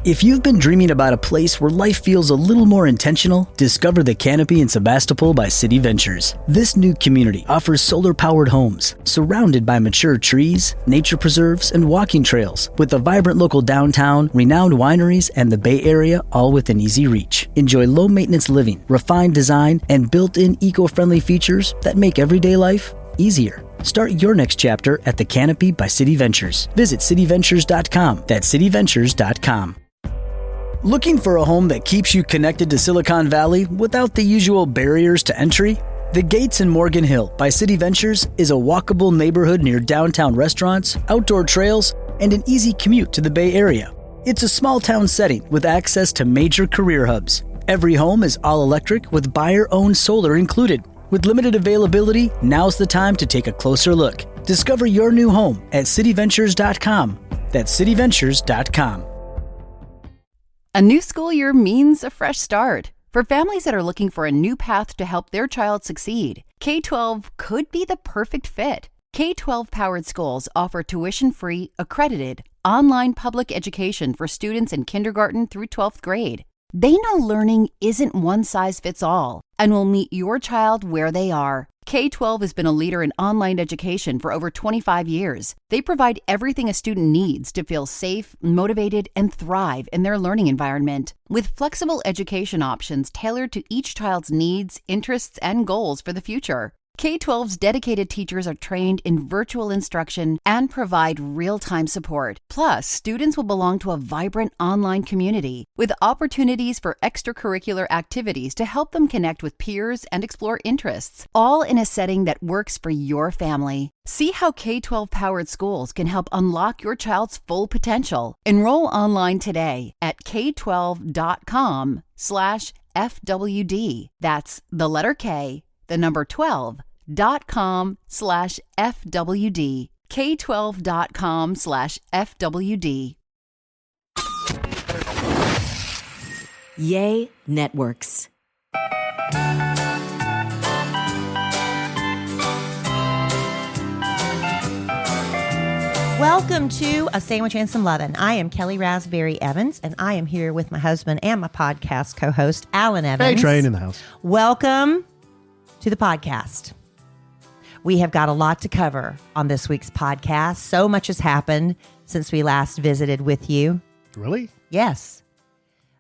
If you've been dreaming about a place where life feels a little more intentional, discover the Canopy in Sebastopol by City Ventures. This new community offers solar-powered homes, surrounded by mature trees, nature preserves, and walking trails, with a vibrant local downtown, renowned wineries, and the Bay Area all within easy reach. Enjoy low-maintenance living, refined design, and built-in eco-friendly features that make everyday life easier. Start your next chapter at the Canopy by City Ventures. Visit cityventures.com. That's cityventures.com. Looking for a home that keeps you connected to Silicon Valley without the usual barriers to entry? The Gates in Morgan Hill by City Ventures is a walkable neighborhood near downtown restaurants, outdoor trails, and an easy commute to the Bay Area. It's a small town setting with access to major career hubs. Every home is all electric with buyer-owned solar included. With limited availability, now's the time to take a closer look. Discover your new home at cityventures.com. That's cityventures.com. A new school year means a fresh start. For families that are looking for a new path to help their child succeed, K-12 could be the perfect fit. K-12 powered schools offer tuition-free, accredited, online public education for students in kindergarten through 12th grade. They know learning isn't one size fits all and will meet your child where they are. K-12 has been a leader in online education for over 25 years. They provide everything a student needs to feel safe, motivated, and thrive in their learning environment. With flexible education options tailored to each child's needs, interests, and goals for the future. K-12's dedicated teachers are trained in virtual instruction and provide real-time support. Plus, students will belong to a vibrant online community with opportunities for extracurricular activities to help them connect with peers and explore interests, all in a setting that works for your family. See how K-12 powered schools can help unlock your child's full potential. Enroll online today at k12.com/FWD. That's the letter K, the number 12.com/FWD. K12.com/FWD. Yay Networks. Welcome to A Sandwich and Some Lovin'. I am Kelly Raspberry Evans, and I am here with my husband and my podcast co-host, Allen Evans. Hey, Train in the house. Welcome to the podcast. We have got a lot to cover on this week's podcast. So much has happened since we last visited with you. Really? Yes.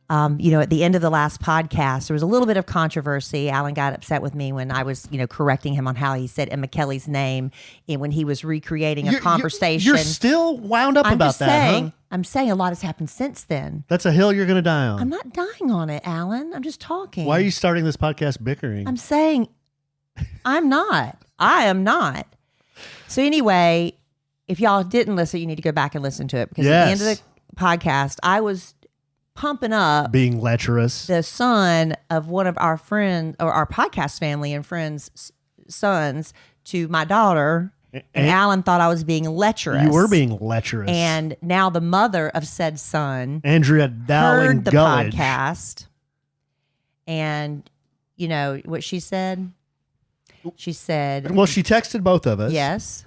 At the end of the last podcast, there was a little bit of controversy. Alan got upset with me when I was, correcting him on how he said Emma Kelly's name when he was recreating a conversation. You're still wound up about that, huh? I'm saying a lot has happened since then. That's a hill you're going to die on. I'm not dying on it, Alan. I'm just talking. Why are you starting this podcast bickering? I'm saying I'm not. I am not. So anyway, if y'all didn't listen, you need to go back and listen to it because at the end of the podcast, I was pumping up being lecherous the son of one of our friends or our podcast family and friends' sons to my daughter. And Alan thought I was being lecherous. You were being lecherous. And now the mother of said son, Andrea Dowling heard the Gullidge. podcast. And you know what she said? She said, well, she texted both of us. Yes.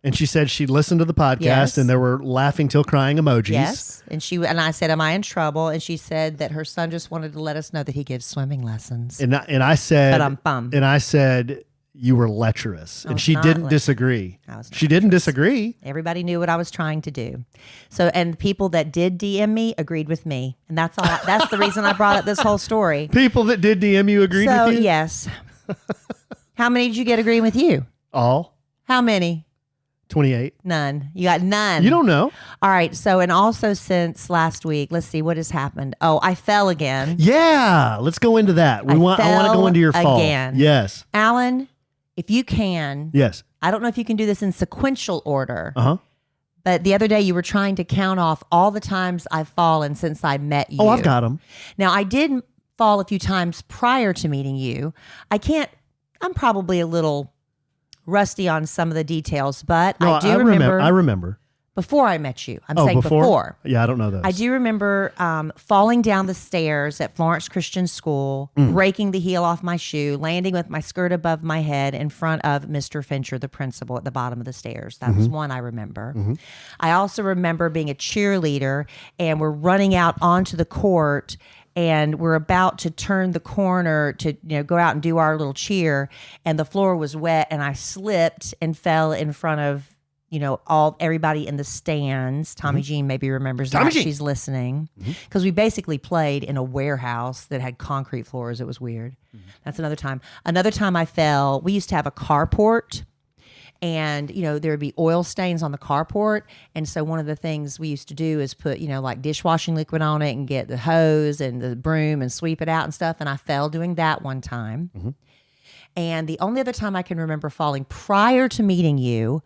And she said she listened to the podcast Yes. and there were laughing till crying emojis. Yes. And I said, am I in trouble? And she said that her son just wanted to let us know that he gives swimming lessons. And I said, But I'm bummed. And I said, you were lecherous. I And was she not didn't lecherous. disagree. I was not She didn't lecherous. disagree. Everybody knew what I was trying to do. So, and people that did DM me agreed with me. And that's all. That's the reason I brought up this whole story. People that did DM you agreed with you? Yes. How many did you get agreeing with you? All. How many? 28. None. You got none. You don't know. All right. So, and also since last week, let's see what has happened. Oh, I fell again. Yeah. Let's go into that. I want to go into your fall. Again. Yes. Alan, if you can. Yes. I don't know if you can do this in sequential order. Uh-huh. But the other day you were trying to count off all the times I've fallen since I met you. Oh, I've got them. Now, I did fall a few times prior to meeting you. I'm probably a little rusty on some of the details, but No, I do remember. I remember. Before I met you. I'm saying before. Yeah, I don't know those. I do remember falling down the stairs at Florence Christian School, breaking the heel off my shoe, landing with my skirt above my head in front of Mr. Fincher, the principal, at the bottom of the stairs. That was one I remember. I also remember being a cheerleader, and we're running out onto the court, and we're about to turn the corner to go out and do our little cheer, and the floor was wet, and I slipped and fell in front of everybody in the stands. Tommy Jean maybe remembers that. She's listening. Because we basically played in a warehouse that had concrete floors. It was weird. That's another time. Another time I fell, we used to have a carport, and there would be oil stains on the carport. And so one of the things we used to do is put like dishwashing liquid on it and get the hose and the broom and sweep it out and stuff. And I fell doing that one time. And the only other time I can remember falling prior to meeting you,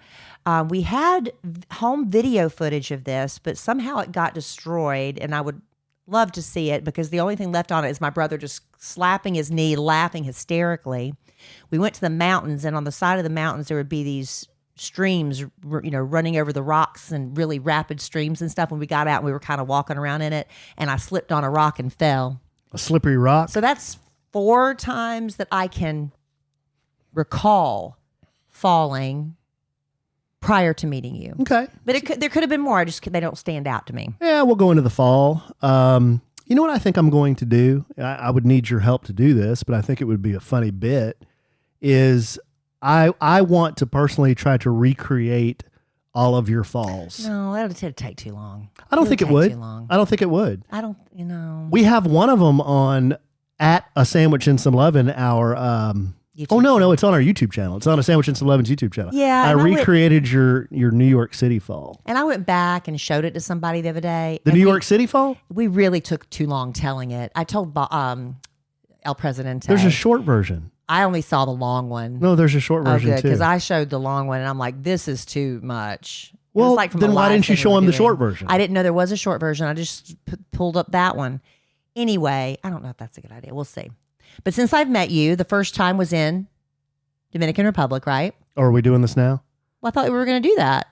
we had home video footage of this, but somehow it got destroyed, and I would love to see it because the only thing left on it is my brother just slapping his knee, laughing hysterically. We went to the mountains, and on the side of the mountains there would be these streams, running over the rocks, and really rapid streams and stuff. When we got out, we were kind of walking around in it, and I slipped on a rock and fell. A slippery rock? So that's 4 times that I can recall falling prior to meeting you. Okay. But there could have been more. They don't stand out to me. Yeah, we'll go into the fall. You know what I think I'm going to do? I would need your help to do this, but I think it would be a funny bit, is I want to personally try to recreate all of your falls. No, that would take too long. I don't think it would. Too long. I don't think it would. I don't, We have one of them on at A Sandwich and Some Lovin', our YouTube. No, it's on our YouTube channel. It's on A Sandwich and Some Lovin's YouTube channel. Yeah. I recreated your New York City fall. And I went back and showed it to somebody the other day. The New York City fall? We really took too long telling it. I told El Presidente. There's a short version. I only saw the long one. No, there's a short version too. Because I showed the long one, and I'm like, this is too much. Well, then why didn't you show him the short version? I didn't know there was a short version. I just pulled up that one. Anyway, I don't know if that's a good idea. We'll see. But since I've met you, the first time was in Dominican Republic, right? Or are we doing this now? Well, I thought we were going to do that.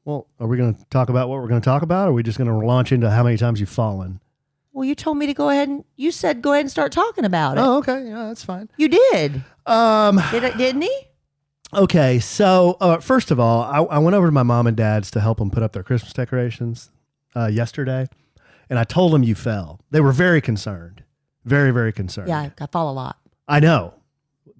Well, are we going to talk about what we're going to talk about, or are we just going to launch into how many times you've fallen? Well, you told me to go ahead you said go ahead and start talking about it. Oh, okay. Yeah, that's fine. You did. Didn't he? Okay. So, first of all, I went over to my mom and dad's to help them put up their Christmas decorations yesterday, and I told them you fell. They were very concerned. Very, very concerned. Yeah, I fall a lot. I know.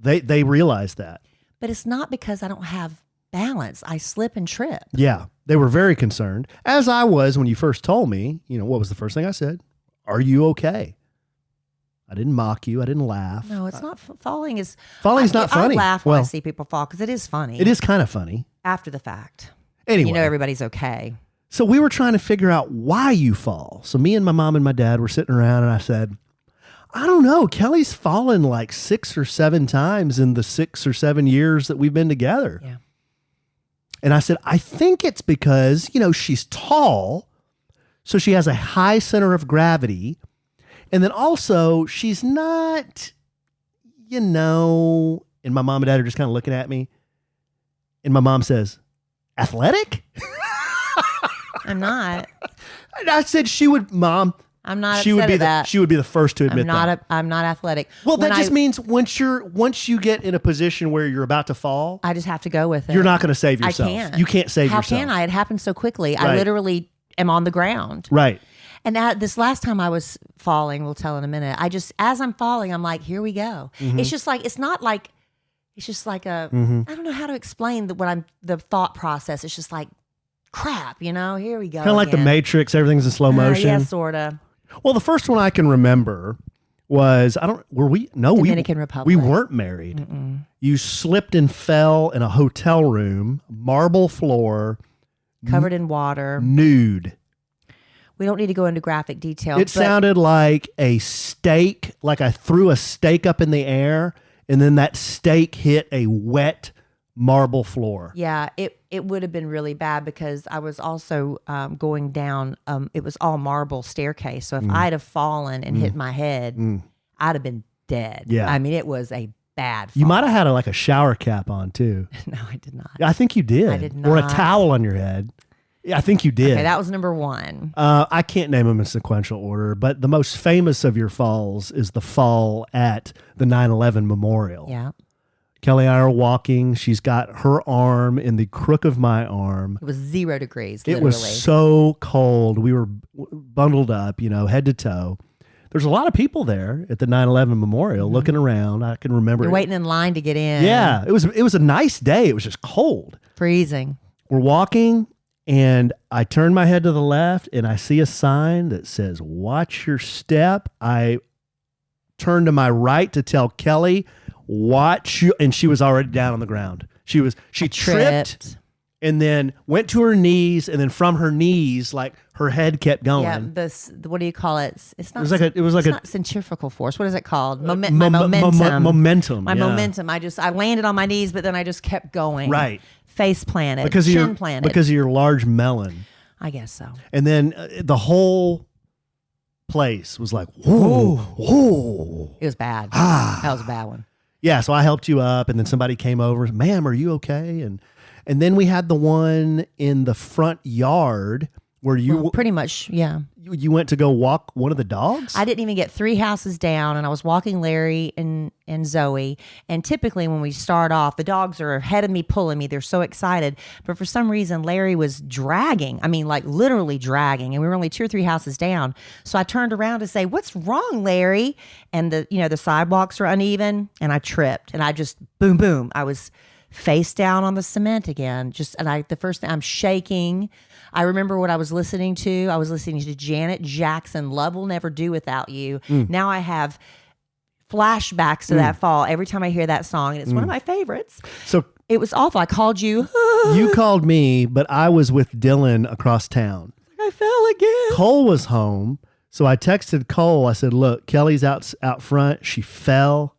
They realized that. But it's not because I don't have balance. I slip and trip. Yeah, they were very concerned, as I was when you first told me. What was the first thing I said? Are you okay? I didn't mock you. I didn't laugh. No, it's not. Falling is... Falling's not funny. I laugh when I see people fall because it is funny. It is kind of funny. After the fact. Anyway. Everybody's okay. So we were trying to figure out why you fall. So me and my mom and my dad were sitting around, and I said, I don't know. Kelly's fallen like 6 or 7 times in the 6 or 7 years that we've been together. Yeah. And I said, I think it's because, she's tall, so she has a high center of gravity. And then also she's not, and my mom and dad are just kind of looking at me. And my mom says, athletic? I'm not. And I said Mom, I'm not. She would be the first to admit that. I'm not athletic. Well, that just means once you get in a position where you're about to fall, I just have to go with it. You're not going to save yourself. I can't. You can't save yourself. How can I? It happened so quickly. Right. I literally am on the ground. Right. And this last time I was falling, we'll tell in a minute. As I'm falling, I'm like, here we go. Mm-hmm. It's just like, it's just like a, I don't know how to explain the thought process. It's just like, crap, here we go. Kind of like the Matrix, everything's in slow motion. Yeah, sort of. Well, the first one I can remember was, Dominican Republic. We weren't married. Mm-mm. You slipped and fell in a hotel room, marble floor. Covered in water. Nude. We don't need to go into graphic detail. It sounded like a stake, like I threw a stake up in the air, and then that stake hit a wet marble floor. Yeah, it would have been really bad because I was also going down. It was all marble staircase. So if I'd have fallen and hit my head, I'd have been dead. Yeah. I mean, it was a bad fall. You might have had a shower cap on too. No, I did not. I think you did. I did not. Or a towel on your head. Yeah, I think you did. Okay, that was number 1. I can't name them in sequential order, but the most famous of your falls is the fall at the 9/11 memorial. Yeah. Kelly and I are walking. She's got her arm in the crook of my arm. It was 0 degrees, It literally. was so cold. We were bundled up, head to toe. There's a lot of people there at the 9/11 memorial looking around. I can remember. You're waiting in line to get in. Yeah, it was a nice day. It was just cold. Freezing. We're walking, and I turn my head to the left, and I see a sign that says, "Watch your step." I turn to my right to tell Kelly, "Watch you," and she was already down on the ground. She tripped and then went to her knees, and then from her knees, like her head kept going. Yeah, what do you call it? It's not. It was like not centrifugal force. What is it called? my Momentum. momentum. My yeah. momentum. I landed on my knees, but then I just kept going. Right. Face planted. Chin planted. Because of your large melon. I guess so. And then the whole place was like, whoa, whoa. It was bad. Ah. That was a bad one. Yeah, so I helped you up, and then somebody came over. "Ma'am, are you okay?" And then we had the one in the front yard where you Pretty much, yeah. you went to go walk one of the dogs. I didn't even get 3 houses down, and I was walking Larry and Zoe. And typically when we start off, the dogs are ahead of me, pulling me. They're so excited. But for some reason, Larry was dragging. I mean, like literally dragging. And we were only 2 or 3 houses down. So I turned around to say, "What's wrong, Larry?" And the sidewalks are uneven, and I tripped. And I just, boom, boom. I was face down on the cement again. The first thing, I'm shaking. I remember what I was listening to. I was listening to Janet Jackson, "Love Will Never Do Without You." Now I have flashbacks to that fall every time I hear that song, and it's one of my favorites. So It was awful. I called you. you called me, but I was with Dylan across town. I fell again. Cole was home, so I texted Cole. I said, "Look, Kelly's out front. She fell."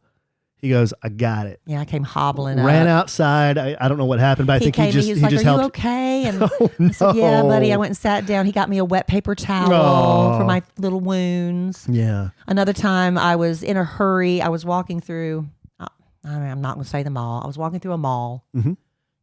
He goes, "I got it." Yeah, I came hobbling Ran up. outside. I don't know what happened, but I think he was like, just "Are helped. you okay?" And Oh, I said, "Yeah, no. buddy." I went and sat down. He got me a wet paper towel Oh. for my little wounds. Yeah. Another time I was in a hurry. I was walking through, I'm not going to say the mall. I was walking through a mall. Mhm.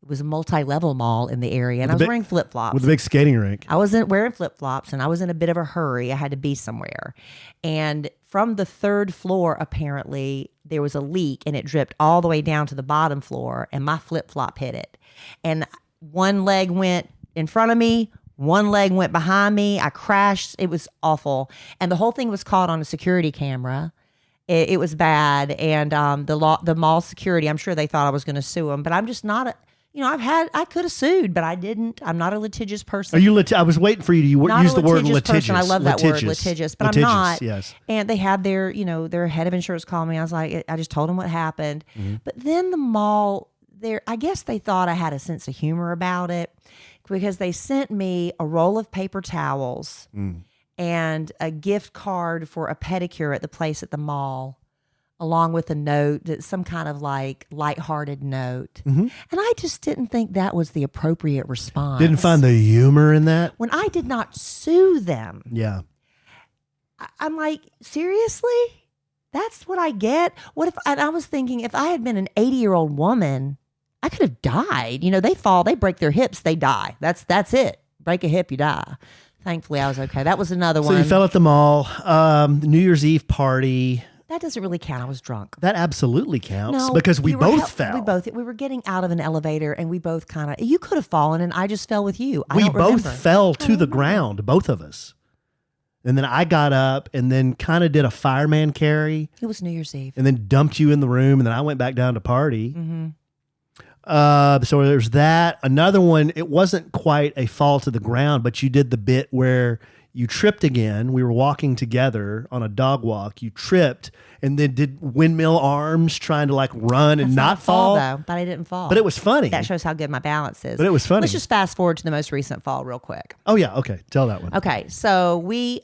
It was a multi-level mall in the area, and I was wearing flip-flops. With a big skating rink. I wasn't wearing flip-flops, and I was in a bit of a hurry. I had to be somewhere. And from the 3rd floor, apparently, there was a leak, and it dripped all the way down to the bottom floor, and my flip-flop hit it. And one leg went in front of me, one leg went behind me. I crashed. It was awful. And the whole thing was caught on a security camera. It was bad. And the mall security, I'm sure they thought I was going to sue them, but I'm just not I could have sued, but I didn't. I'm not a litigious person. Are you I was waiting for you to Not use a the word litigious litigious. person. I love that word, litigious, but I'm not. Yes. And they had their head of insurance call me. I was like, I just told them what happened. But then the mall, I guess they thought I had a sense of humor about it, because they sent me a roll of paper towels and a gift card for a pedicure at the place at the mall, along with a note, that's some kind of like lighthearted note. And I just didn't think that was the appropriate response. Didn't find the humor in that? When I did not sue them. Yeah. I'm like, seriously? That's what I get? What if, and I was thinking, if I had been an 80-year-old woman, I could have died. They fall, they break their hips, they die. That's it. Break a hip, you die. Thankfully, I was okay. That was another one. So you fell at the mall, New Year's Eve party. That doesn't really count. I was drunk. That absolutely counts No, because we both fell. We were getting out of an elevator, and we both kind of, you could have fallen, and I just fell with you. We don't both remember. fell to the ground, both of us. And then I got up and then kind of did a fireman carry It was New Year's Eve. and then dumped you in the room. And then I went back down to party. Mm-hmm. So there's that. Another one, it wasn't quite a fall to the ground, but you did the bit where you tripped again. We were walking together on a dog walk. You tripped and then did windmill arms trying to like run and That's not a fall, fall. though, but I didn't fall. But it was funny. That shows how good my balance is. But it was funny. Let's just fast forward to the most recent fall real quick. Oh yeah. Okay. Tell that one. Okay, so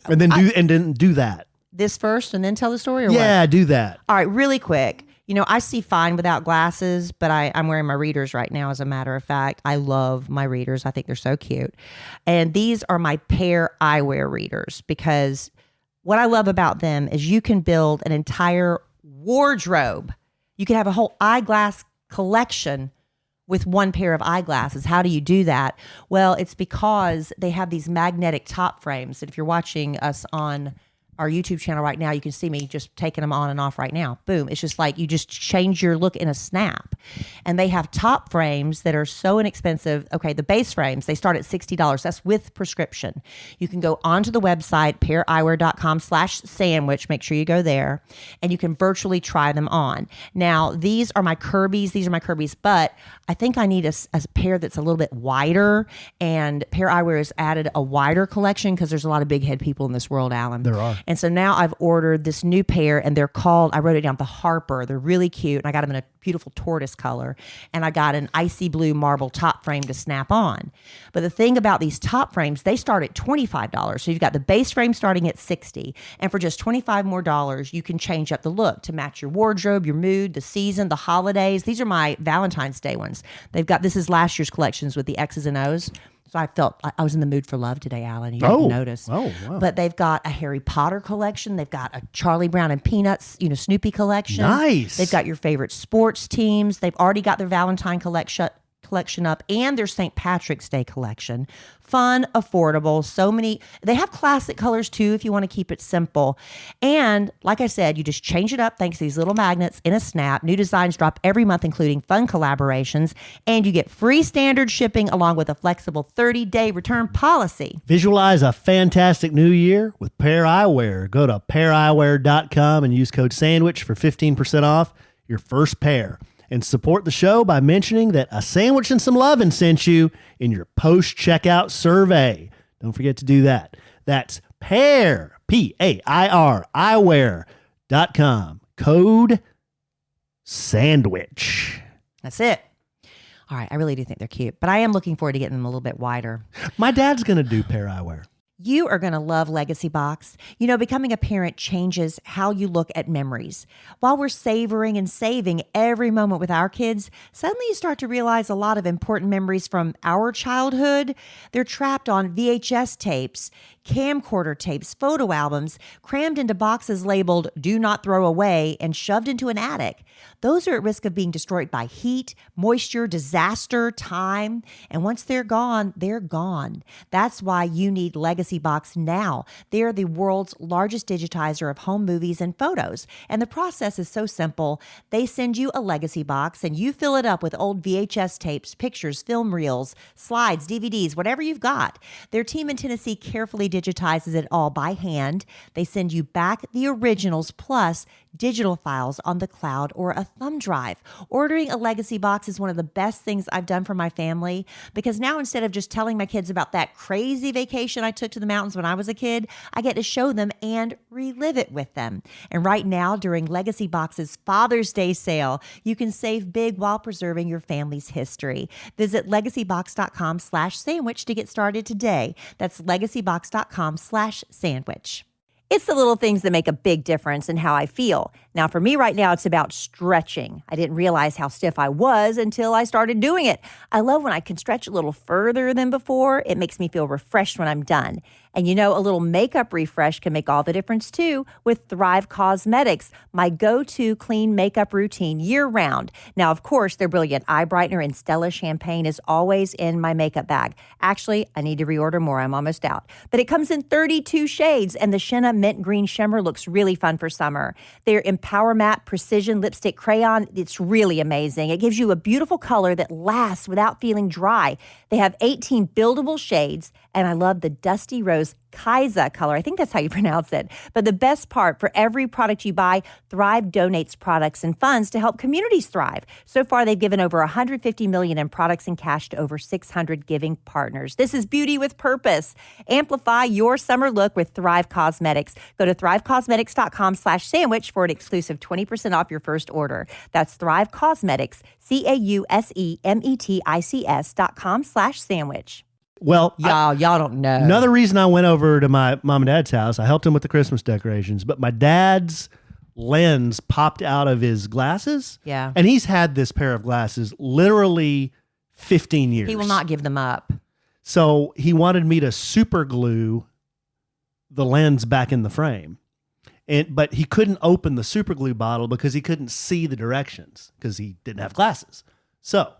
And then do that. this first and then tell the story, or Yeah, what? do that. All right, really quick. I see fine without glasses, but I'm wearing my readers right now, as a matter of fact. I love my readers. I think they're so cute. And these are my pair eyewear readers, because what I love about them is you can build an entire wardrobe. You can have a whole eyeglass collection with one pair of eyeglasses. How do you do that? Well, it's because they have these magnetic top frames. And if you're watching us on our YouTube channel right now, you can see me just taking them on and off right now. Boom. It's just like you just change your look in a snap. And they have top frames that are so inexpensive. Okay, the base frames, they start at $60. That's with prescription. You can go onto the website, paireyewear.com/sandwich. Make sure you go there and you can virtually try them on. Now, these are my Kirby's, but I think I need a pair that's a little bit wider, and Pair Eyewear has added a wider collection because there's a lot of big head people in this world, Alan. There are. And so now I've ordered this new pair, and they're called, I wrote it down, the Harper. They're really cute, and I got them in a beautiful tortoise color, and I got an icy blue marble top frame to snap on. But the thing about these top frames, they start at $25. So you've got the base frame starting at $60, and for just $25 more, you can change up the look to match your wardrobe, your mood, the season, the holidays. These are my Valentine's Day ones. This is last year's collections with the X's and O's. So I felt I was in the mood for love today, Alan. You didn't notice. Oh, wow. But they've got a Harry Potter collection. They've got a Charlie Brown and Peanuts, Snoopy collection. Nice. They've got your favorite sports teams. They've already got their Valentine collection up and their St. Patrick's Day collection. Fun, affordable, so many. They have classic colors too if you want to keep it simple. And like I said, you just change it up thanks to these little magnets in a snap. New designs drop every month, including fun collaborations, and you get free standard shipping along with a flexible 30-day return policy. Visualize a fantastic new year with Pair Eyewear. Go to paireyewear.com and use code SANDWICH for 15% off your first pair. And support the show by mentioning that a sandwich and some lovin' sent you in your post-checkout survey. Don't forget to do that. That's Pair, P-A-I-R, eyewear.com. Code SANDWICH. That's it. All right, I really do think they're cute, but I am looking forward to getting them a little bit wider. My dad's going to do Pair Eyewear. You are going to love Legacy Box. Becoming a parent changes how you look at memories. While we're savoring and saving every moment with our kids, suddenly you start to realize a lot of important memories from our childhood. They're trapped on VHS tapes, camcorder tapes, photo albums, crammed into boxes labeled "Do Not Throw Away" and shoved into an attic. Those are at risk of being destroyed by heat, moisture, disaster, time. And once they're gone, they're gone. That's why you need Legacy Box now. They're the world's largest digitizer of home movies and photos. And the process is so simple. They send you a Legacy Box and you fill it up with old VHS tapes, pictures, film reels, slides, DVDs, whatever you've got. Their team in Tennessee carefully digitizes it all by hand. They send you back the originals plus digital files on the cloud or a thumb drive. Ordering a Legacy Box is one of the best things I've done for my family, because now instead of just telling my kids about that crazy vacation I took to the mountains when I was a kid, I get to show them and relive it with them. And right now, during Legacy Box's Father's Day sale, you can save big while preserving your family's history. Visit legacybox.com/sandwich to get started today. That's legacybox.com/sandwich. It's the little things that make a big difference in how I feel. Now, for me right now, it's about stretching. I didn't realize how stiff I was until I started doing it. I love when I can stretch a little further than before. It makes me feel refreshed when I'm done. And a little makeup refresh can make all the difference too with Thrive Causemetics, my go-to clean makeup routine year-round. Now, of course, their brilliant eye brightener and Stella champagne is always in my makeup bag. Actually, I need to reorder more. I'm almost out. But it comes in 32 shades, and the Sienna Mint Green Shimmer looks really fun for summer. Their Empower Matte Precision Lipstick Crayon, it's really amazing. It gives you a beautiful color that lasts without feeling dry. They have 18 buildable shades, and I love the Dusty Rose Kaisa color. I think that's how you pronounce it. But the best part, for every product you buy, Thrive donates products and funds to help communities thrive. So far, they've given over $150 million in products and cash to over 600 giving partners. This is beauty with purpose. Amplify your summer look with Thrive Causemetics. Go to thrivecausemetics.com/sandwich for an exclusive 20% off your first order. That's Thrive Causemetics, CAUSEMETICS.com/sandwich. Well, y'all don't know. Another reason I went over to my mom and dad's house, I helped him with the Christmas decorations, but my dad's lens popped out of his glasses. Yeah. And he's had this pair of glasses literally 15 years. He will not give them up. So he wanted me to super glue the lens back in the frame. But he couldn't open the super glue bottle because he couldn't see the directions because he didn't have glasses. So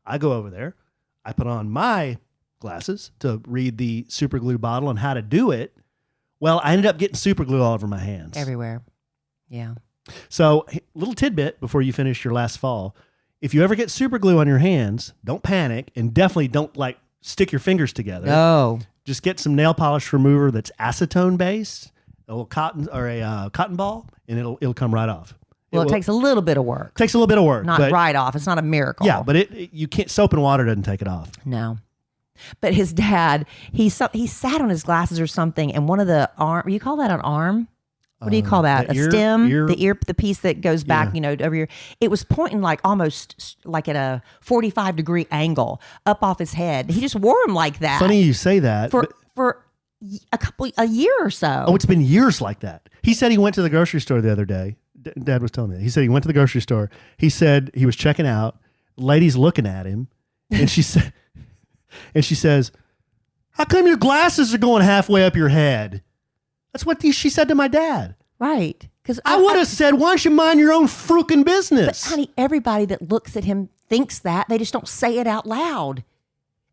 I go over there. I put on my glasses to read the super glue bottle on how to do it. Well, I ended up getting super glue all over my hands. Everywhere. Yeah. So, little tidbit before you finish your last fall. If you ever get super glue on your hands, don't panic, and definitely don't like stick your fingers together. No. Just get some nail polish remover that's acetone based, a little cotton or a cotton ball, and it'll come right off. Well, it takes a little bit of work. Takes a little bit of work. Not right off. It's not a miracle. Yeah, but you can't. Soap and water doesn't take it off. No. But his dad, he sat on his glasses or something, and one of the arm, you call that an arm? What do you call that? A stem? The piece that goes back, over here. It was pointing like almost like at a 45-degree angle up off his head. He just wore them like that. Funny you say that. For a year or so. Oh, it's been years like that. He said he went to the grocery store the other day. Dad was telling me. He said he went to the grocery store. He said he was checking out. Lady's looking at him, and she said, "How come your glasses are going halfway up your head?" That's what she said to my dad. Right. Because I would have said, "Why don't you mind your own freaking business?" But honey, everybody that looks at him thinks that. They just don't say it out loud.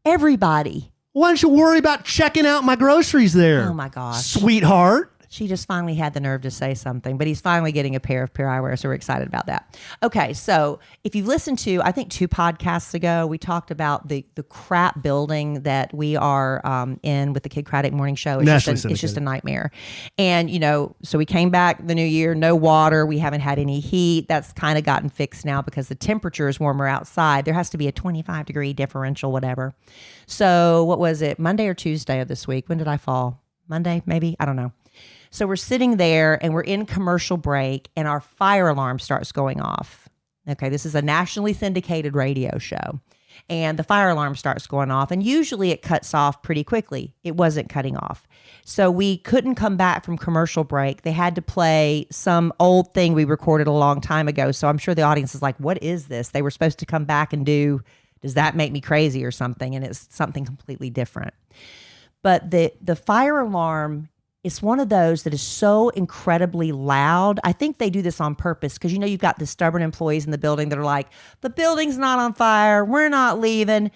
Everybody. Why don't you worry about checking out my groceries there? Oh my gosh. Sweetheart. She just finally had the nerve to say something, but he's finally getting a pair of eyewear, so we're excited about that. Okay, so if you've listened to, I think 2 podcasts ago, we talked about the crap building that we are in with the Kid Craddock Morning Show. It's just a nightmare. And, so we came back the new year, no water. We haven't had any heat. That's kind of gotten fixed now because the temperature is warmer outside. There has to be a 25-degree differential, whatever. So what was it, Monday or Tuesday of this week? When did I fall? Monday, maybe? I don't know. So we're sitting there and we're in commercial break and our fire alarm starts going off. Okay, this is a nationally syndicated radio show. And the fire alarm starts going off. And usually it cuts off pretty quickly. It wasn't cutting off. So we couldn't come back from commercial break. They had to play some old thing we recorded a long time ago. So I'm sure the audience is like, what is this? They were supposed to come back and do, does that make me crazy or something? And it's something completely different. But the fire alarm, it's one of those that is so incredibly loud. I think they do this on purpose because, you've got the stubborn employees in the building that are like, the building's not on fire. We're not leaving.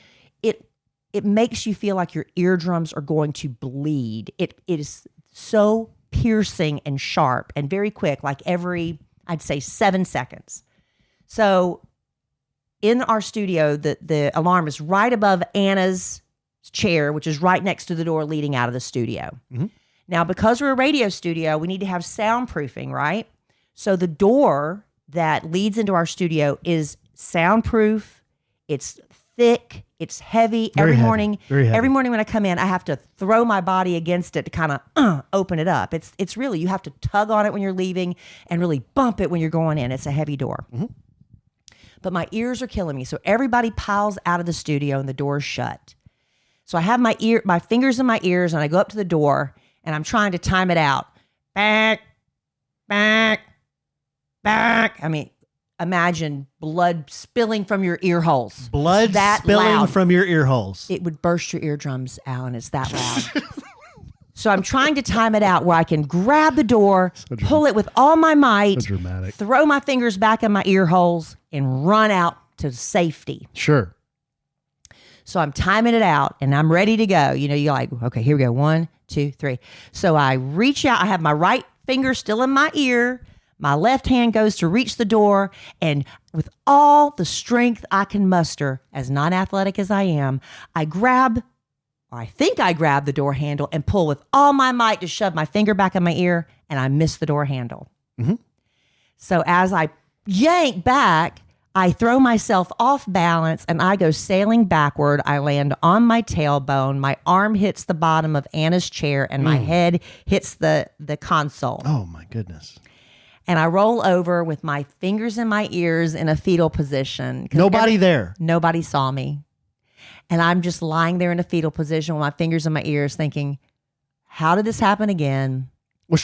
It makes you feel like your eardrums are going to bleed. It is so piercing and sharp and very quick, like every, I'd say 7 seconds. So in our studio, the alarm is right above Anna's chair, which is right next to the door leading out of the studio. Mm-hmm. Now, because we're a radio studio, we need to have soundproofing, right? So the door that leads into our studio is soundproof. It's thick. It's heavy. Every morning when I come in, I have to throw my body against it to kind of open it up. It's really, you have to tug on it when you're leaving and really bump it when you're going in. It's a heavy door. Mm-hmm. But my ears are killing me. So everybody piles out of the studio and the door's shut. So I have my fingers in my ears and I go up to the door and I'm trying to time it out. Back, back, back. I mean, imagine blood spilling from your ear holes. Blood spilling from your ear holes. It would burst your eardrums, Alan. It's that loud. So I'm trying to time it out where I can grab the door, pull it with all my might, throw my fingers back in my ear holes, and run out to safety. Sure. So I'm timing it out, and I'm ready to go. You're like, okay, here we go. 1, 2, 3. So I reach out. I have my right finger still in my ear. My left hand goes to reach the door, and with all the strength I can muster, as non-athletic as I am, I think I grab the door handle and pull with all my might to shove my finger back in my ear, and I miss the door handle. Mm-hmm. So as I yank back, I throw myself off balance and I go sailing backward. I land on my tailbone. My arm hits the bottom of Anna's chair and my head hits the console. Oh my goodness. And I roll over with my fingers in my ears in a fetal position. Nobody there. Nobody saw me. And I'm just lying there in a fetal position with my fingers in my ears thinking, how did this happen again?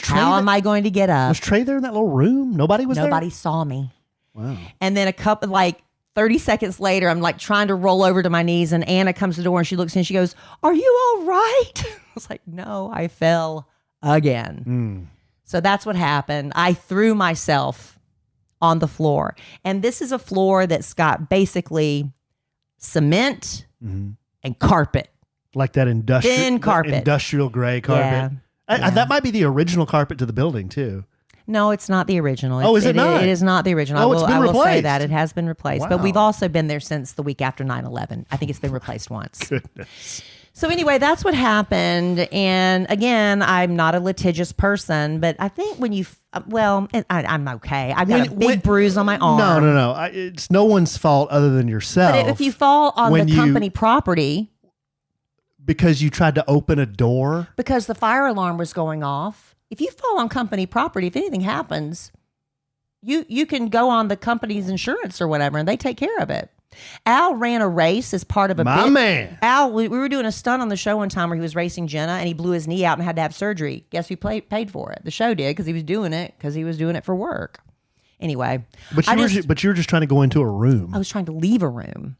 How am I going to get up? Was Trey there in that little room? Nobody was there? Nobody saw me. Wow. And then 30 seconds later, I'm like trying to roll over to my knees and Anna comes to the door and she looks in and she goes, "Are you all right?" I was like, "No, I fell again." So that's what happened. I threw myself on the floor. And this is a floor that's got basically cement, Mm-hmm. and carpet. Like that Thin carpet. industrial gray carpet. Yeah. That might be the original carpet to the building too. No, it's not the original. Oh, is it not? It is not the original. Oh, it's been I will say replaced. that. It has been replaced. Wow. But we've also been there since the week after 9/11. I think it's been replaced once. Goodness. So anyway, that's what happened. And again, I'm not a litigious person, but I think when you, I'm okay. I've got a big bruise on my arm. No. It's no one's fault other than yourself. But if you fall on the company property. Because you tried to open a door. Because the fire alarm was going off. If you fall on company property, if anything happens, you can go on the company's insurance or whatever, and they take care of it. Al ran a race as part of a My man. Al, we were doing a stunt on the show one time where he was racing Jenna, and he blew his knee out and had to have surgery. Guess who paid for it? The show did, because he was doing it for work. Anyway. But you were just trying to go into a room. I was trying to leave a room.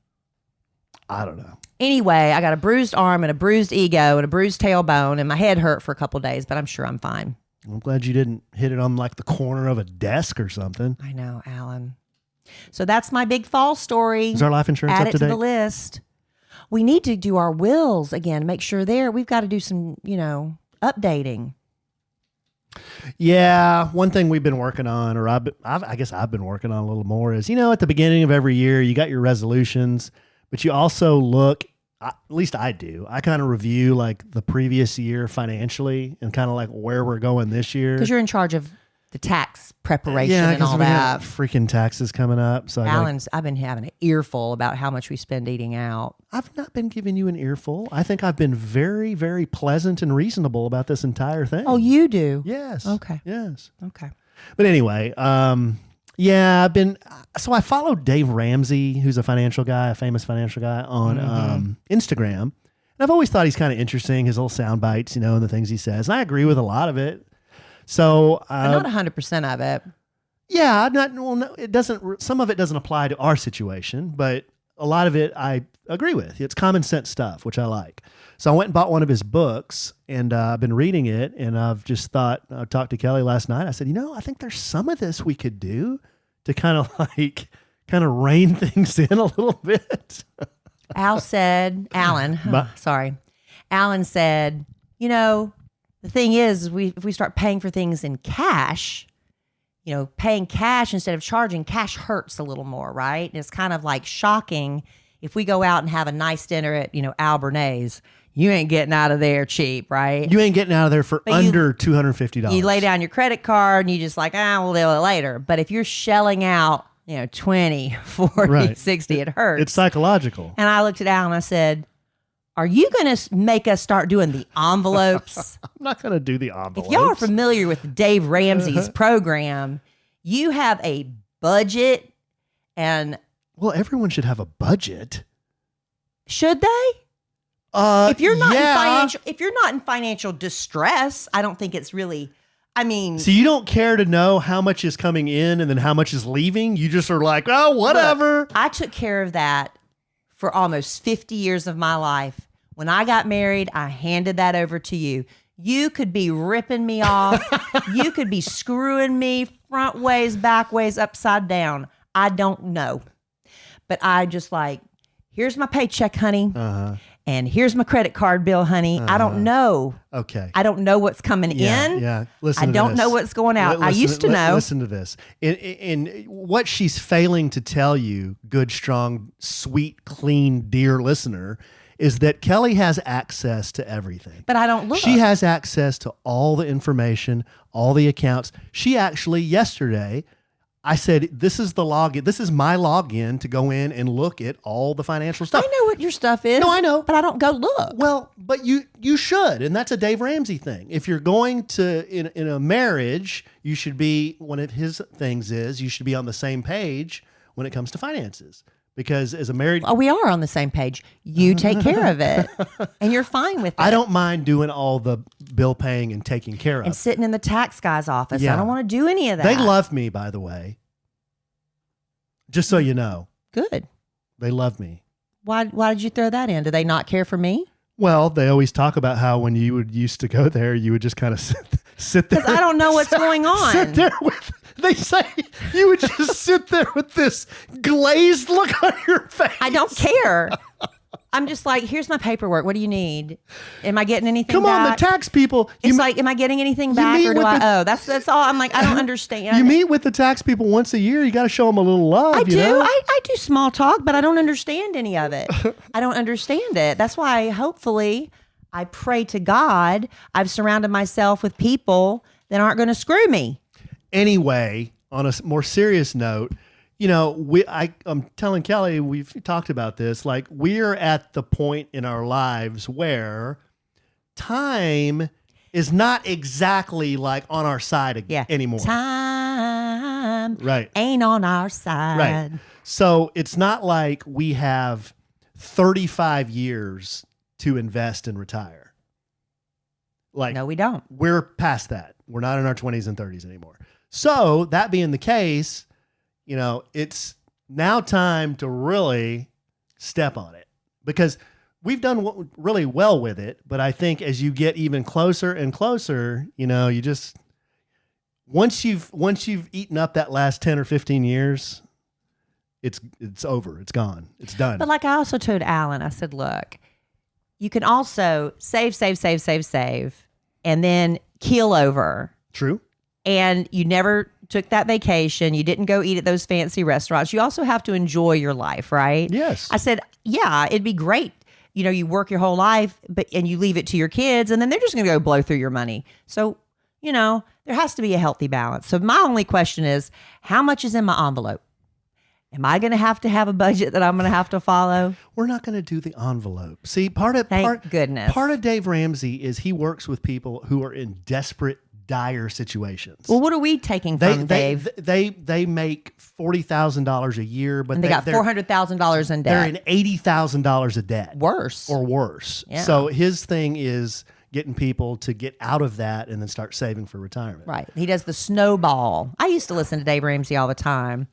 I don't know. Anyway, I got a bruised arm and a bruised ego and a bruised tailbone, and my head hurt for a couple of days, but I'm sure I'm fine. I'm glad you didn't hit it on like the corner of a desk or something. I know, Alan. So that's my big fall story. Is our life insurance Add up to it to date? the list. We need to do our wills again. Make sure we've got to do some, updating. Yeah, one thing we've been working on, or I guess I've been working on a little more, is at the beginning of every year you got your resolutions, but you also look. At least I do. I kind of review like the previous year financially and kind of like where we're going this year. Because you're in charge of the tax preparation and all that. Freaking taxes coming up. So I've been having an earful about how much we spend eating out. I've not been giving you an earful. I think I've been very, very pleasant and reasonable about this entire thing. Oh, you do? Yes. Okay. Yes. Okay. But anyway, so I followed Dave Ramsey, who's a famous financial guy on Instagram. And I've always thought he's kind of interesting, his little sound bites, and the things he says. And I agree with a lot of it. So not 100% of it. Yeah, it doesn't. Some of it doesn't apply to our situation, but a lot of it I agree with. It's common sense stuff, which I like. So I went and bought one of his books, and I've been reading it, and I've just thought, I talked to Kelly last night. I said, I think there's some of this we could do to kind of rein things in a little bit. Alan said, the thing is, if we start paying for things in cash, paying cash instead of charging, cash hurts a little more, right? And it's kind of like shocking if we go out and have a nice dinner at, Albernays. You ain't getting out of there cheap, right? You ain't getting out of there for under $250. You lay down your credit card and you just like, we'll deal with it later. But if you're shelling out, 20, 40, 60, it hurts. It's psychological. And I looked at Al and I said, are you going to make us start doing the envelopes? I'm not going to do the envelopes. If y'all are familiar with Dave Ramsey's program, you have a budget and... Well, everyone should have a budget. Should they? If you're not yeah. in financial distress, I don't think it's really... So you don't care to know how much is coming in and then how much is leaving? You just are like, oh, whatever. Look, I took care of that for almost 50 years of my life. When I got married, I handed that over to you. You could be ripping me off. You could be screwing me front ways, back ways, upside down. I don't know. But I just like, here's my paycheck, honey. Uh-huh. And here's my credit card bill, honey. I don't know. Okay. I don't know what's coming in. Yeah. Listen I don't know what's going out. I used to know. Listen to this. In what she's failing to tell you, good, strong, sweet, clean, dear listener, is that Kelly has access to everything. But I don't look. She has access to all the information, all the accounts. She actually, yesterday, I said, this is the login. This is my login to go in and look at all the financial stuff. I know what your stuff is. No, I know. But I don't go look. Well, but you should. And that's a Dave Ramsey thing. If you're going to, in a marriage, you should be, one of his things is, you should be on the same page when it comes to finances. Because as a married... Oh, we are on the same page. You take care of it. And you're fine with it. I don't mind doing all the bill paying and taking care of. And sitting in the tax guy's office. Yeah. I don't want to do any of that. They love me, by the way. Just so you know. Good. They love me. Why did you throw that in? Do they not care for me? Well, they always talk about how when you used to go there, you would just kind of sit there. Because I don't know what's going on. Sit there with They say you would just sit there with this glazed look on your face. I don't care. I'm just like, here's my paperwork. What do you need? Am I getting anything Come back? on, the tax people. It's like, am I getting anything back or do I owe? That's all. I'm like, I don't understand. You meet with the tax people once a year. You got to show them a little love. I do. You know? I do small talk, but I don't understand any of it. I don't understand it. That's why hopefully I pray to God I've surrounded myself with people that aren't going to screw me. Anyway, on a more serious note, you know, I'm telling Kelly, we've talked about this, like we're at the point in our lives where time is not exactly like on our side anymore. Time right. ain't on our side. Right. So it's not like we have 35 years to invest and retire. Like, no, we don't. We're past that. We're not in our 20s and 30s anymore. So that being the case, you know, it's now time to really step on it because we've done really well with it. But I think as you get even closer and closer, you know, you just, once you've eaten up that last 10 or 15 years, it's over. It's gone. It's done. But like I also told Allen, I said, look, you can also save, and then keel over. True. And you never took that vacation. You didn't go eat at those fancy restaurants. You also have to enjoy your life, right? Yes. I said, yeah, it'd be great. You know, you work your whole life, and you leave it to your kids, and then they're just going to go blow through your money. So, you know, there has to be a healthy balance. So my only question is, how much is in my envelope? Am I going to have a budget that I'm going to have to follow? We're not going to do the envelope. See, part of Dave Ramsey is he works with people who are in desperate, dire situations. Well, what are we taking from Dave? They make $40,000 a year, but they got $400,000 in debt. They're in $80,000 of debt. Worse. Yeah. So his thing is getting people to get out of that and then start saving for retirement. Right. He does the snowball. I used to listen to Dave Ramsey all the time.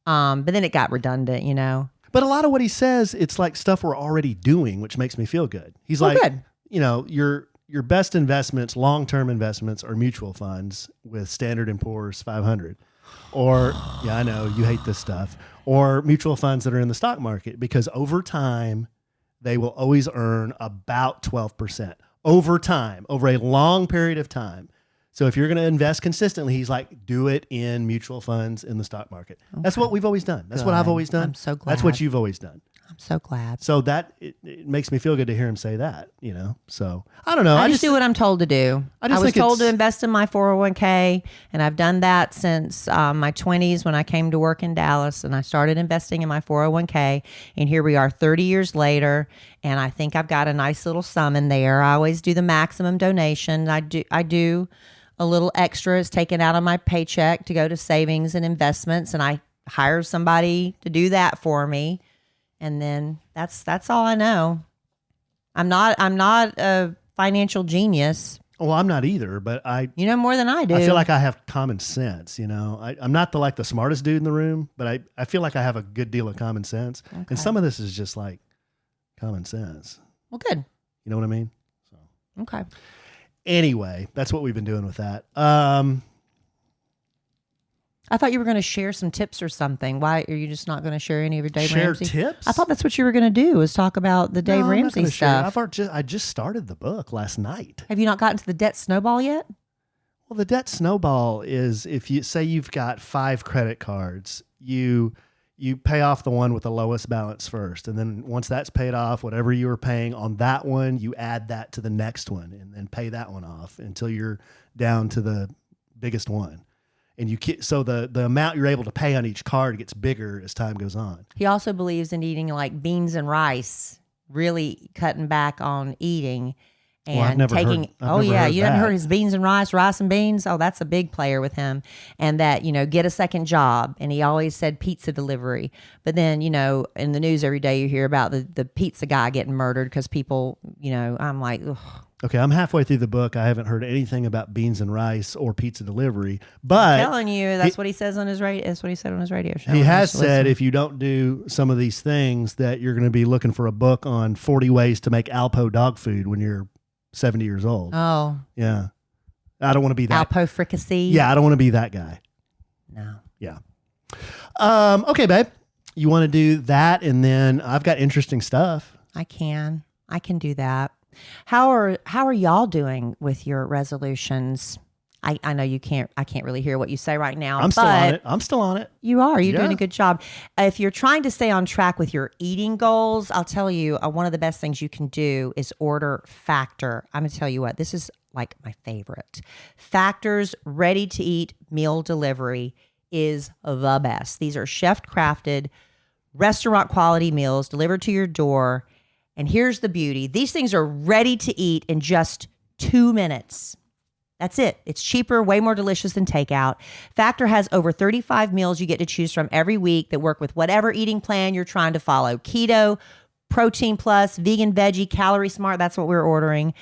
But then it got redundant, you know. But a lot of what he says, it's like stuff we're already doing, which makes me feel good. He's like, good. You know, your best investments, long-term investments, are mutual funds with Standard & Poor's 500. Or, yeah, I know, you hate this stuff. Or mutual funds that are in the stock market, because over time, they will always earn about 12%. Over time, over a long period of time. So if you're going to invest consistently, he's like, do it in mutual funds in the stock market. Okay. That's what we've always done. That's what I've always done. I'm so glad. That's what you've always done. I'm so glad. So that it makes me feel good to hear him say that, you know. So I don't know. I just do what I'm told to do. I was told to invest in my 401k, and I've done that since my 20s when I came to work in Dallas, and I started investing in my 401k, and here we are 30 years later, and I think I've got a nice little sum in there. I always do the maximum donation. I do a little extra is taken out of my paycheck to go to savings and investments, and I hire somebody to do that for me. And then that's all I know. I'm not a financial genius. Well, I'm not either, but you know more than I do. I feel like I have common sense, you know. I'm not the smartest dude in the room, but I feel like I have a good deal of common sense. Okay. And some of this is just like common sense. Well, good. You know what I mean? So okay. Anyway, that's what we've been doing with that. I thought you were going to share some tips or something. Why are you just not going to share any of your Dave Ramsey? Share tips? I thought that's what you were going to do, was talk about the Dave Ramsey stuff. I just started the book last night. Have you not gotten to the debt snowball yet? Well, the debt snowball is, if you say you've got 5 credit cards, you pay off the one with the lowest balance first. And then once that's paid off, whatever you were paying on that one, you add that to the next one and then pay that one off until you're down to the biggest one. And so the amount you're able to pay on each card gets bigger as time goes on. He also believes in eating like beans and rice, really cutting back on eating. And you haven't heard his beans and rice and beans. Oh, that's a big player with him. And that, you know, get a second job. And he always said pizza delivery. But then, you know, in the news every day you hear about the pizza guy getting murdered because people, you know, I'm like, ugh. Okay, I'm halfway through the book. I haven't heard anything about beans and rice or pizza delivery, but I'm telling you, that's what he says on his radio. That's what he said on his radio show. He has said if you don't do some of these things, that you're going to be looking for a book on 40 ways to make Alpo dog food when you're 70 years old. Oh, yeah. I don't want to be that. Alpo fricassee. Yeah, I don't want to be that guy. No. Yeah. Okay, babe. You want to do that, and then I've got interesting stuff. I can do that. How are y'all doing with your resolutions? I know I can't really hear what you say right now. I'm still on it. You are. You're Yeah. doing a good job. If you're trying to stay on track with your eating goals, I'll tell you, one of the best things you can do is order Factor. I'm going to tell you what, this is like my favorite. Factor's ready to eat meal delivery is the best. These are chef crafted, restaurant quality meals delivered to your door. And here's the beauty. These things are ready to eat in just 2 minutes. That's it. It's cheaper, way more delicious than takeout. Factor has over 35 meals you get to choose from every week that work with whatever eating plan you're trying to follow. Keto, protein plus, vegan, veggie, calorie smart. That's what we're ordering.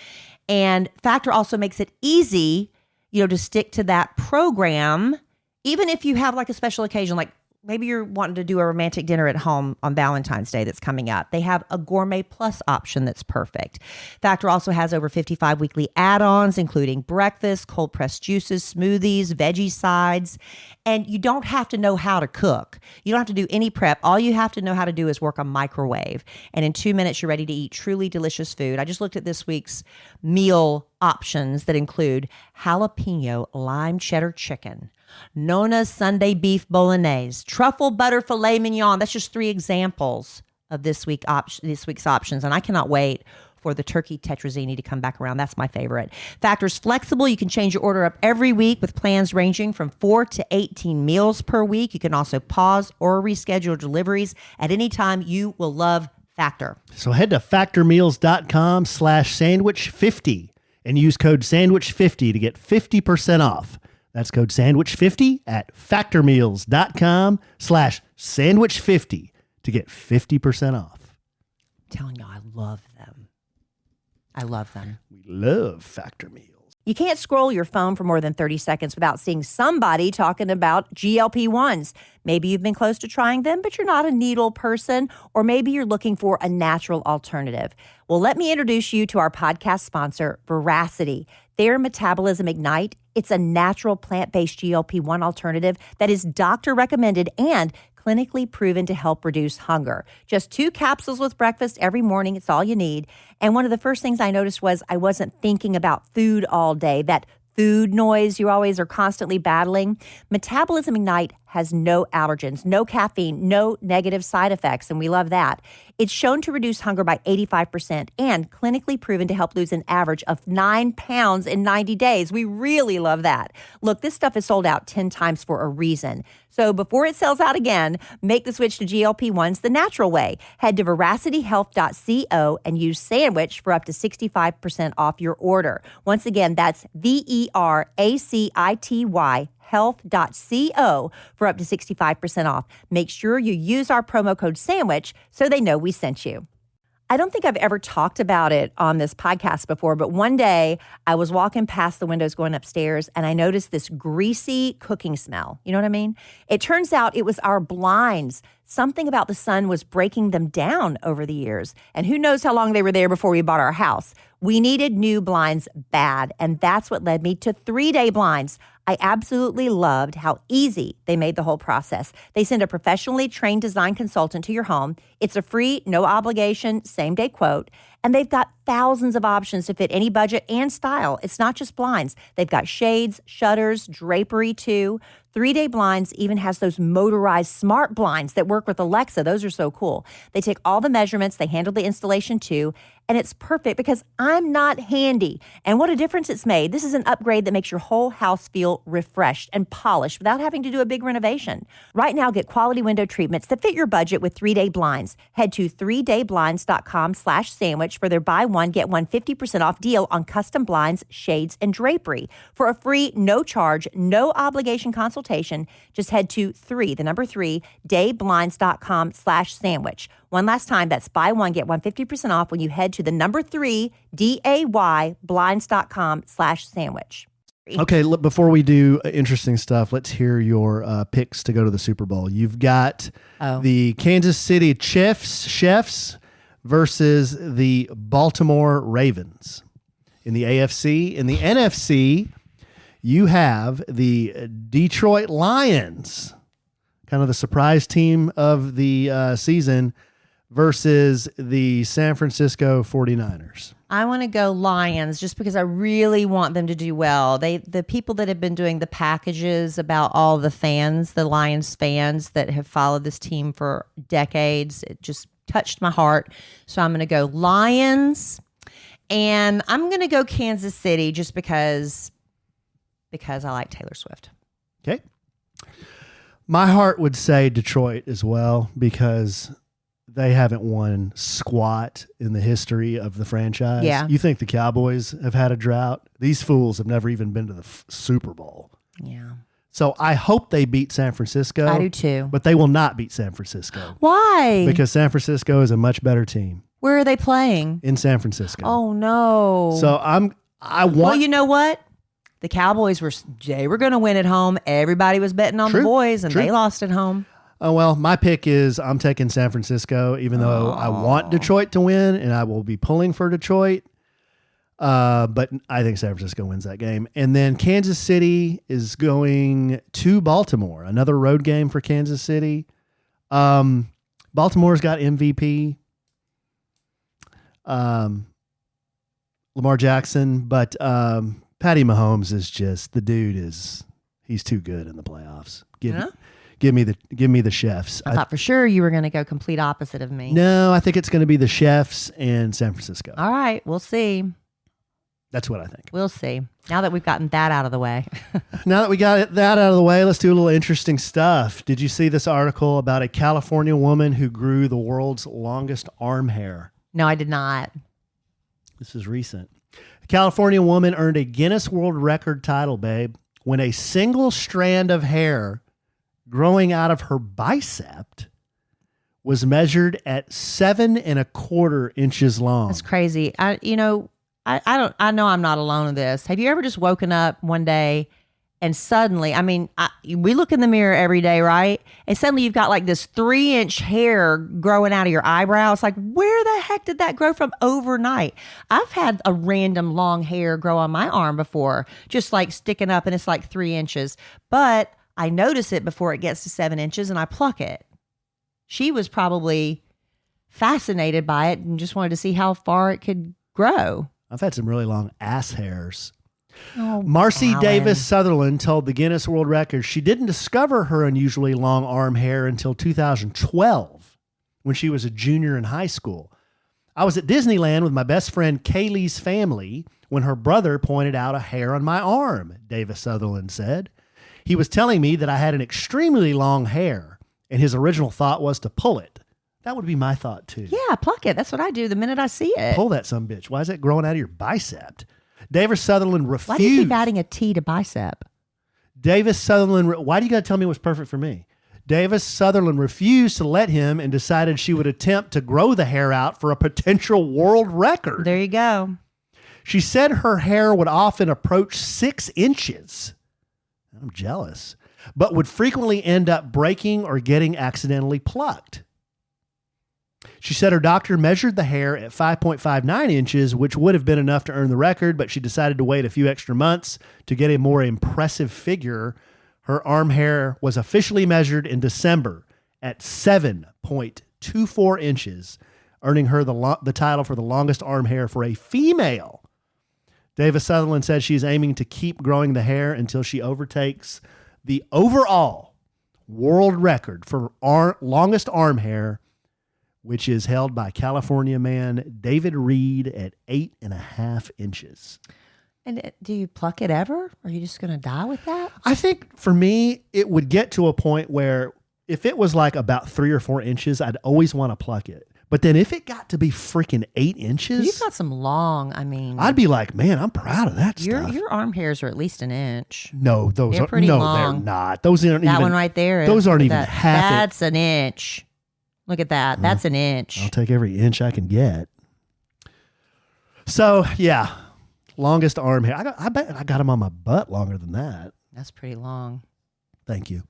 And Factor also makes it easy, to stick to that program, even if you have like a special occasion, like maybe you're wanting to do a romantic dinner at home on Valentine's Day that's coming up. They have a Gourmet Plus option that's perfect. Factor also has over 55 weekly add-ons, including breakfast, cold-pressed juices, smoothies, veggie sides. And you don't have to know how to cook. You don't have to do any prep. All you have to know how to do is work a microwave. And in 2 minutes, you're ready to eat truly delicious food. I just looked at this week's meal options that include jalapeno lime cheddar chicken, Nona's Sunday beef bolognese, truffle butter filet mignon. That's just 3 examples of this week's options. And I cannot wait for the turkey tetrazzini to come back around. That's my favorite. Factor's flexible. You can change your order up every week with plans ranging from 4 to 18 meals per week. You can also pause or reschedule deliveries at any time. You will love Factor. So head to factormeals.com/sandwich50 and use code sandwich50 to get 50% off. That's code sandwich50 at factormeals.com/sandwich50 to get 50% off. I'm telling you, I love them. I love them. We love Factor Meals. You can't scroll your phone for more than 30 seconds without seeing somebody talking about GLP-1s. Maybe you've been close to trying them, but you're not a needle person, or maybe you're looking for a natural alternative. Well, let me introduce you to our podcast sponsor, Veracity. Their Metabolism Ignite. It's a natural plant-based GLP-1 alternative that is doctor recommended and clinically proven to help reduce hunger. Just 2 capsules with breakfast every morning. It's all you need. And one of the first things I noticed was I wasn't thinking about food all day. That food noise you always are constantly battling. Metabolism Ignite has no allergens, no caffeine, no negative side effects, and we love that. It's shown to reduce hunger by 85% and clinically proven to help lose an average of 9 pounds in 90 days. We really love that. Look, this stuff is sold out 10 times for a reason. So before it sells out again, make the switch to GLP-1s the natural way. Head to veracityhealth.co and use sandwich for up to 65% off your order. Once again, that's VERACITY health.co for up to 65% off. Make sure you use our promo code SANDWICH so they know we sent you. I don't think I've ever talked about it on this podcast before, but one day I was walking past the windows going upstairs and I noticed this greasy cooking smell. You know what I mean? It turns out it was our blinds. Something about the sun was breaking them down over the years. And who knows how long they were there before we bought our house. We needed new blinds bad, and that's what led me to 3-Day Blinds. I absolutely loved how easy they made the whole process. They send a professionally trained design consultant to your home. It's a free, no obligation, same-day quote. And they've got thousands of options to fit any budget and style. It's not just blinds. They've got shades, shutters, drapery too. 3-Day Blinds even has those motorized smart blinds that work with Alexa. Those are so cool. They take all the measurements. They handle the installation too. And it's perfect because I'm not handy. And what a difference it's made. This is an upgrade that makes your whole house feel refreshed and polished without having to do a big renovation. Right now, get quality window treatments that fit your budget with 3-Day Blinds. Head to 3dayblinds.com/sandwich for their buy one, get one 50% off deal on custom blinds, shades, and drapery. For a free, no charge, no obligation consultation, just head to 3dayblinds.com/sandwich. One last time, that's buy one, get one 50% off when you head to the 3dayblinds.com/sandwich. Okay, look, before we do interesting stuff, let's hear your picks to go to the Super Bowl. You've got the Kansas City Chiefs versus the Baltimore Ravens in the AFC. In the NFC, you have the Detroit Lions, kind of the surprise team of the season, versus the San Francisco 49ers. I want to go Lions just because I really want them to do well. The people that have been doing the packages about all the fans, the Lions fans that have followed this team for decades, it just touched my heart. So I'm going to go Lions, and I'm going to go Kansas City just because I like Taylor Swift. Okay. My heart would say Detroit as well, because they haven't won squat in the history of the franchise. Yeah. You think the Cowboys have had a drought? These fools have never even been to the Super Bowl. Yeah. So I hope they beat San Francisco. I do too. But they will not beat San Francisco. Why? Because San Francisco is a much better team. Where are they playing? In San Francisco. Oh no. So I want. Well, you know what? The Cowboys were going to win at home. Everybody was betting on the boys, and they lost at home. Oh, well, my pick is I'm taking San Francisco, even though I want Detroit to win, and I will be pulling for Detroit. But I think San Francisco wins that game. And then Kansas City is going to Baltimore, another road game for Kansas City. Baltimore's got MVP, Lamar Jackson, but Patty Mahomes is just, the dude he's too good in the playoffs. Give me the chefs. I thought for sure you were going to go complete opposite of me. No, I think it's going to be the chefs and San Francisco. All right, we'll see. That's what I think. We'll see. Now that we've gotten that out of the way. Now that we got that out of the way, let's do a little interesting stuff. Did you see this article about a California woman who grew the world's longest arm hair? No, I did not. This is recent. A California woman earned a Guinness World Record title, babe, when a single strand of hair growing out of her bicep was measured at 7.25 inches long. That's crazy. I know I'm not alone in this. Have you ever just woken up one day and suddenly, we look in the mirror every day, right? And suddenly you've got like this 3-inch hair growing out of your eyebrow. It's like, where the heck did that grow from overnight? I've had a random long hair grow on my arm before, just like sticking up, and it's like 3 inches. But I notice it before it gets to 7 inches and I pluck it. She was probably fascinated by it and just wanted to see how far it could grow. I've had some really long ass hairs. Oh, Marcy Alan. Davis Sutherland told the Guinness World Records she didn't discover her unusually long arm hair until 2012 when she was a junior in high school. I was at Disneyland with my best friend Kaylee's family when her brother pointed out a hair on my arm, Davis Sutherland said. He was telling me that I had an extremely long hair, and his original thought was to pull it. That would be my thought, too. Yeah, pluck it. That's what I do the minute I see it. Pull that sumbitch. Why is that growing out of your bicep? Davis Sutherland refused. Why do you keep adding a T to bicep? Davis Sutherland, why do you got to tell me what's perfect for me? Davis Sutherland refused to let him and decided she would attempt to grow the hair out for a potential world record. There you go. She said her hair would often approach 6 inches. I'm jealous, but would frequently end up breaking or getting accidentally plucked. She said her doctor measured the hair at 5.59 inches, which would have been enough to earn the record, but she decided to wait a few extra months to get a more impressive figure. Her arm hair was officially measured in December at 7.24 inches, earning her the title for the longest arm hair for a female. Davis Sutherland said she's aiming to keep growing the hair until she overtakes the overall world record for longest arm hair, which is held by California man David Reed at 8.5 inches. And do you pluck it ever? Or are you just going to die with that? I think for me, it would get to a point where if it was like about 3 or 4 inches, I'd always want to pluck it. But then if it got to be freaking 8 inches, you've got some long, I'd be like, man, I'm proud of that stuff. Your arm hairs are at least an inch. No, they're pretty long. They're not. Those aren't that even. One right there. Those aren't even half. That's an inch. Look at that. That's an inch. I'll take every inch I can get. So yeah, longest arm hair. I bet I got them on my butt longer than that. That's pretty long. Thank you.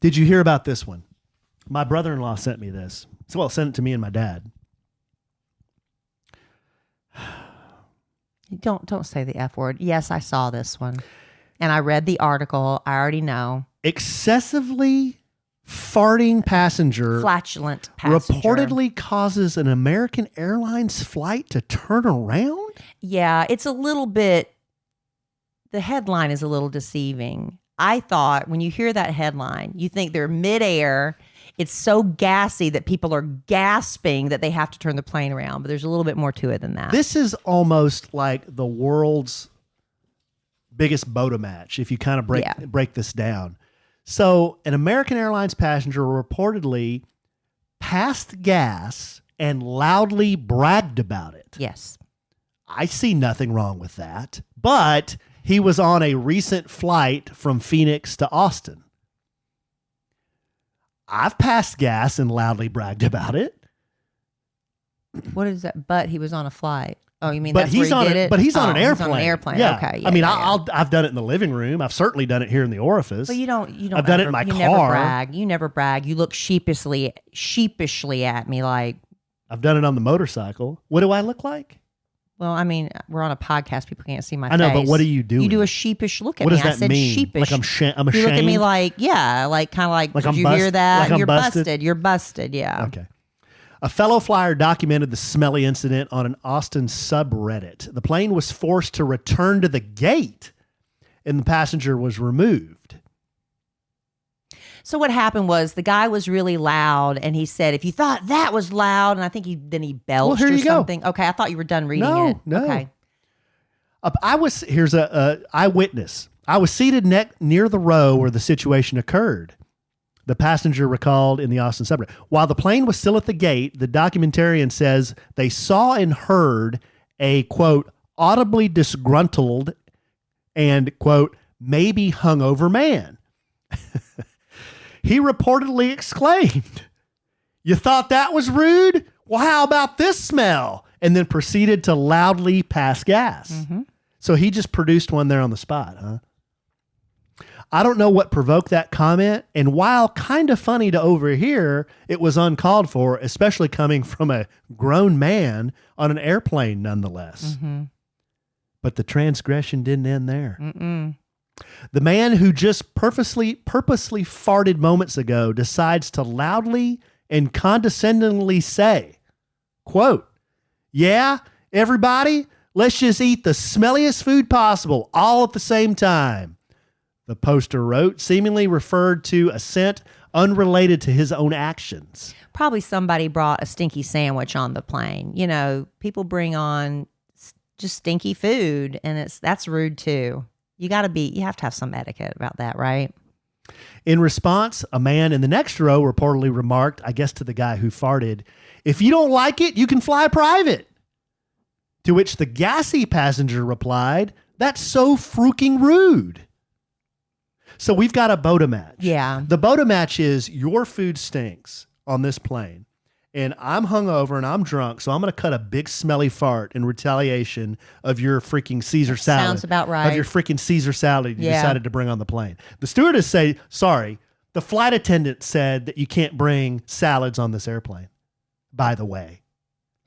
Did you hear about this one? My brother-in-law sent me this. Sent it to me and my dad. Don't say the F word. Yes, I saw this one. And I read the article. I already know. Excessively farting passenger Flatulent passenger. reportedly causes an American Airlines flight to turn around? Yeah, it's a little bit, the headline is a little deceiving. I thought when you hear that headline, you think they're midair. It's so gassy that people are gasping that they have to turn the plane around. But there's a little bit more to it than that. This is almost like the world's biggest boda match, if you kind of break this down. So an American Airlines passenger reportedly passed gas and loudly bragged about it. Yes. I see nothing wrong with that. But he was on a recent flight from Phoenix to Austin. I've passed gas and loudly bragged about it. What is that? But he was on a flight. Oh, you mean But that's he's where he on did it? But he's on an airplane. He's on an airplane. Yeah. Okay. I mean, yeah. I've done it in the living room. I've certainly done it here in the orifice. But you don't. I've done it in my you car. Never brag. You never brag. You look sheepishly at me like. I've done it on the motorcycle. What do I look like? Well, I mean, we're on a podcast. People can't see my face. I know, but what are you doing? You do a sheepish look at What me. does that I said mean? sheepish. Like I'm ashamed? You look at me like, yeah, like kind of like, Like did I'm you hear that? like I'm You're busted? busted. You're busted. Yeah. Okay. A fellow flyer documented the smelly incident on an Austin subreddit. The plane was forced to return to the gate and the passenger was removed. So what happened was the guy was really loud, and he said, "If you thought that was loud," and I think he belched here or you go. something. Okay, I thought you were done reading it. No. Okay. Here's a eyewitness. I was seated near the row where the situation occurred. The passenger recalled in the Austin subreddit. While the plane was still at the gate, the documentarian says they saw and heard a, quote, audibly disgruntled and, quote, maybe hungover man. He reportedly exclaimed, "You thought that was rude? Well, how about this smell?" And then proceeded to loudly pass gas. Mm-hmm. So he just produced one there on the spot, huh? I don't know what provoked that comment, and while kind of funny to overhear, it was uncalled for, especially coming from a grown man on an airplane nonetheless. Mm-hmm. But the transgression didn't end there. Mm-mm. The man who just purposely farted moments ago decides to loudly and condescendingly say, quote, "Yeah, everybody, let's just eat the smelliest food possible all at the same time." The poster wrote, seemingly referred to a scent unrelated to his own actions. Probably somebody brought a stinky sandwich on the plane. You know, people bring on just stinky food, and that's rude too. You have to have some etiquette about that, right? In response, a man in the next row reportedly remarked, I guess to the guy who farted, "If you don't like it, you can fly private." To which the gassy passenger replied, "That's so freaking rude." So we've got a boda match. Yeah. The boda match is your food stinks on this plane, and I'm hungover and I'm drunk, so I'm going to cut a big smelly fart in retaliation of your freaking Caesar salad. Sounds about right. Of your freaking Caesar salad you Yeah. decided to bring on the plane. The stewardess say, "Sorry, the flight attendant said that you can't bring salads on this airplane, by the way."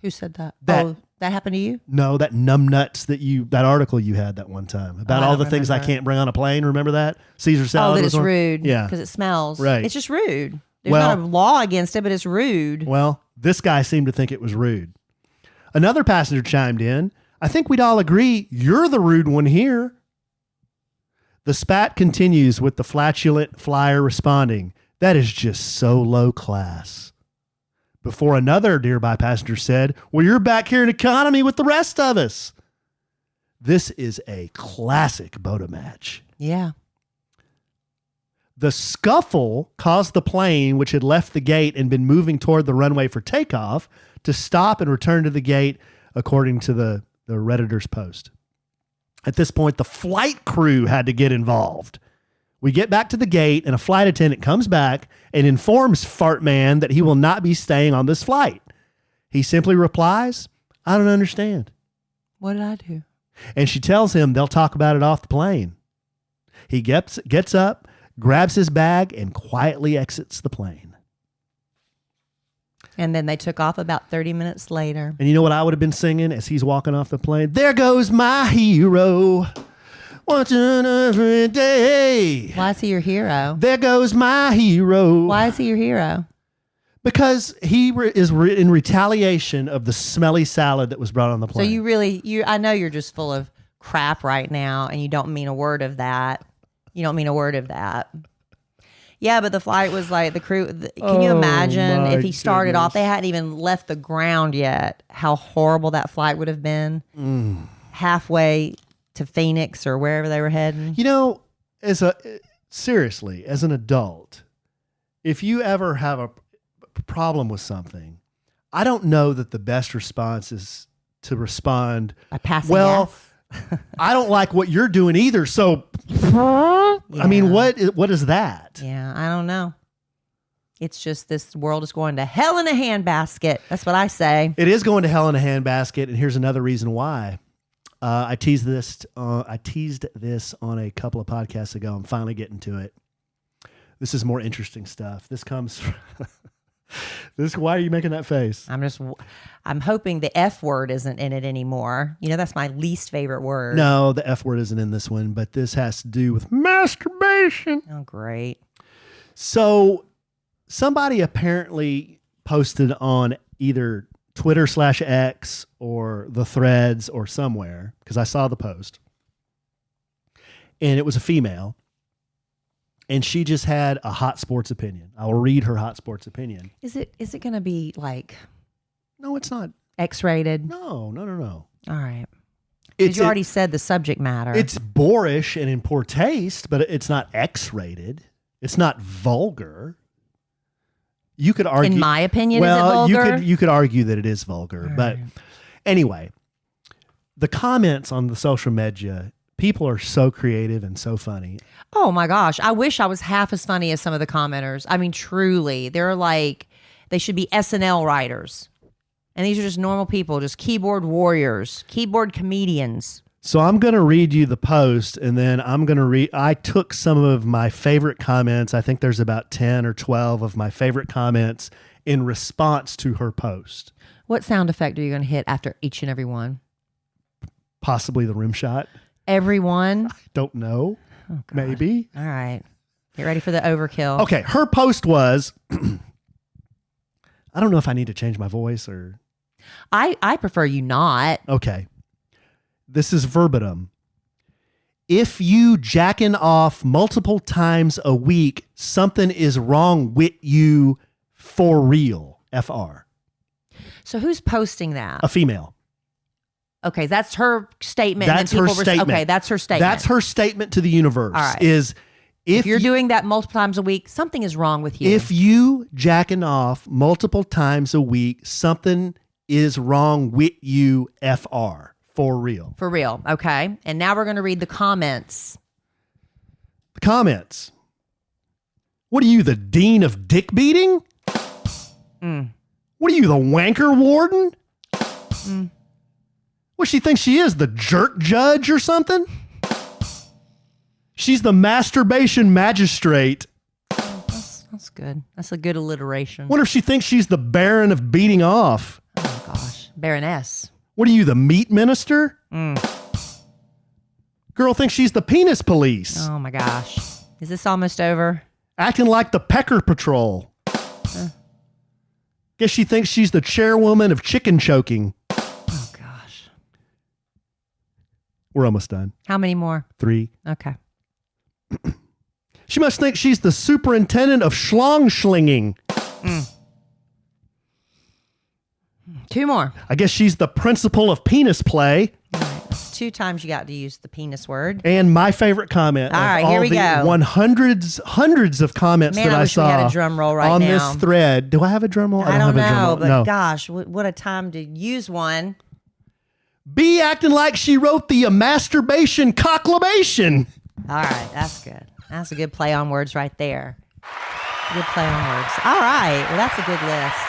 Who said that? That- That happened to you? No, that numbnuts that article you had that one time about I all don't the things I remember. can't bring on a plane. Remember that? Caesar salad. Oh, that was it's one? rude. Yeah. Because it smells. Right. It's just rude. There's Well- not a law against it, but it's rude. Well, this guy seemed to think it was rude. Another passenger chimed in, "I think we'd all agree you're the rude one here." The spat continues with the flatulent flyer responding, "That is just so low class." Before another nearby passenger said, "Well, you're back here in economy with the rest of us." This is a classic boda match. Yeah. The scuffle caused the plane, which had left the gate and been moving toward the runway for takeoff, to stop and return to the gate, according to the Redditor's post. At this point, the flight crew had to get involved. We get back to the gate, and a flight attendant comes back and informs Fart Man that he will not be staying on this flight. He simply replies, "I don't understand." What did I do? And she tells him they'll talk about it off the plane. He gets up, grabs his bag, and quietly exits the plane. And then they took off about 30 minutes later. And you know what I would have been singing as he's walking off the plane? There goes my hero. Watching every day. Why is he your hero? There goes my hero. Why is he your hero? Because he is in retaliation of the smelly salad that was brought on the plane. So I know you're just full of crap right now, and you don't mean a word of that. You don't mean a word of that. Yeah, but the flight was like the crew. Can you imagine if he started off? They hadn't even left the ground yet. How horrible that flight would have been. Halfway to Phoenix or wherever they were heading. You know, seriously, as an adult, if you ever have a problem with something, I don't know that the best response is to respond by passing gas. I don't like what you're doing either. So, I mean, what is that? Yeah, I don't know. It's just this world is going to hell in a handbasket. That's what I say. It is going to hell in a handbasket, and here's another reason why. I teased this on a couple of podcasts ago. I'm finally getting to it. This is more interesting stuff. This comes from why are you making that face? I'm hoping the F word isn't in it anymore. You know, that's my least favorite word. No, the F word isn't in this one, but this has to do with masturbation. Oh, great. So somebody apparently posted on either Twitter/X or the threads or somewhere, because I saw the post, and it was a female, and she just had a hot sports opinion. I will read her hot sports opinion. Is it going to be like? No, it's not. X-rated? No. All right. Because you already said the subject matter. It's boorish and in poor taste, but it's not X-rated. It's not vulgar. You could argue, in my opinion, is it vulgar? you could argue that it is vulgar. All but right. Anyway, the comments on the social media, people are so creative and so funny. Oh my gosh. I wish I was half as funny as some of the commenters. I mean, truly. They're like, they should be SNL writers. And these are just normal people, just keyboard warriors, keyboard comedians. So I'm going to read you the post, and then I took some of my favorite comments. I think there's about 10 or 12 of my favorite comments in response to her post. What sound effect are you going to hit after each and every one? Possibly the rim shot. Every one? I don't know. Oh, God. Maybe. All right. Get ready for the overkill. Okay. Her post was, I don't know if I need to change my voice or. I prefer you not. Okay. This is verbatim. If you jacking off multiple times a week, something is wrong with you for real. FR. So who's posting that? A female. Okay, that's her statement. That's her statement. Okay, that's her statement. That's her statement to the universe. All right. Is if you're doing that multiple times a week, something is wrong with you. If you jacking off multiple times a week, something is wrong with you. FR. For real. For real. Okay. And now we're going to read the comments. The comments. What are you, the dean of dick beating? What are you, the wanker warden? What she thinks she is, the jerk judge or something? She's the masturbation magistrate. That's good. That's a good alliteration. Wonder if she thinks she's the baron of beating off. Oh, gosh. Baroness. What are you, the meat minister? Girl thinks she's the penis police. Oh, my gosh. Is this almost over? Acting like the pecker patrol. Guess she thinks she's the chairwoman of chicken choking. Oh, gosh. We're almost done. How many more? 3. Okay. She must think she's the superintendent of schlong schlinging. 2 more. I guess she's the principal of penis play. All right. That's 2 times you got to use the penis word. And my favorite comment. All right, here we go. Hundreds of comments Man, that I I wish saw we had a drum roll right on now. this thread. Do I have a drum roll? I don't have a drum know, roll. but No. gosh, what a time to use one. B acting like she wrote the masturbation cocklamation. All right, that's good. That's a good play on words right there. Good play on words. All right, well, that's a good list.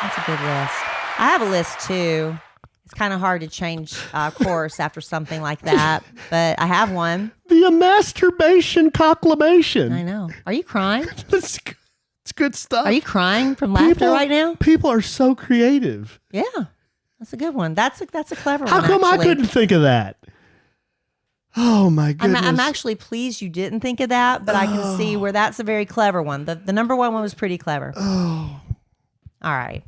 That's a good list. I have a list too. It's kind of hard to change course after something like that, but I have one. The masturbation cocklamation. I know. Are you crying? It's It's good stuff. Are you crying from laughter right now? People are so creative. Yeah, that's a good one. That's a clever How one. come I actually. couldn't think of that? Oh my goodness. I'm actually pleased you didn't think of that, but I can see where that's a very clever one. The number one was pretty clever. Oh. All right.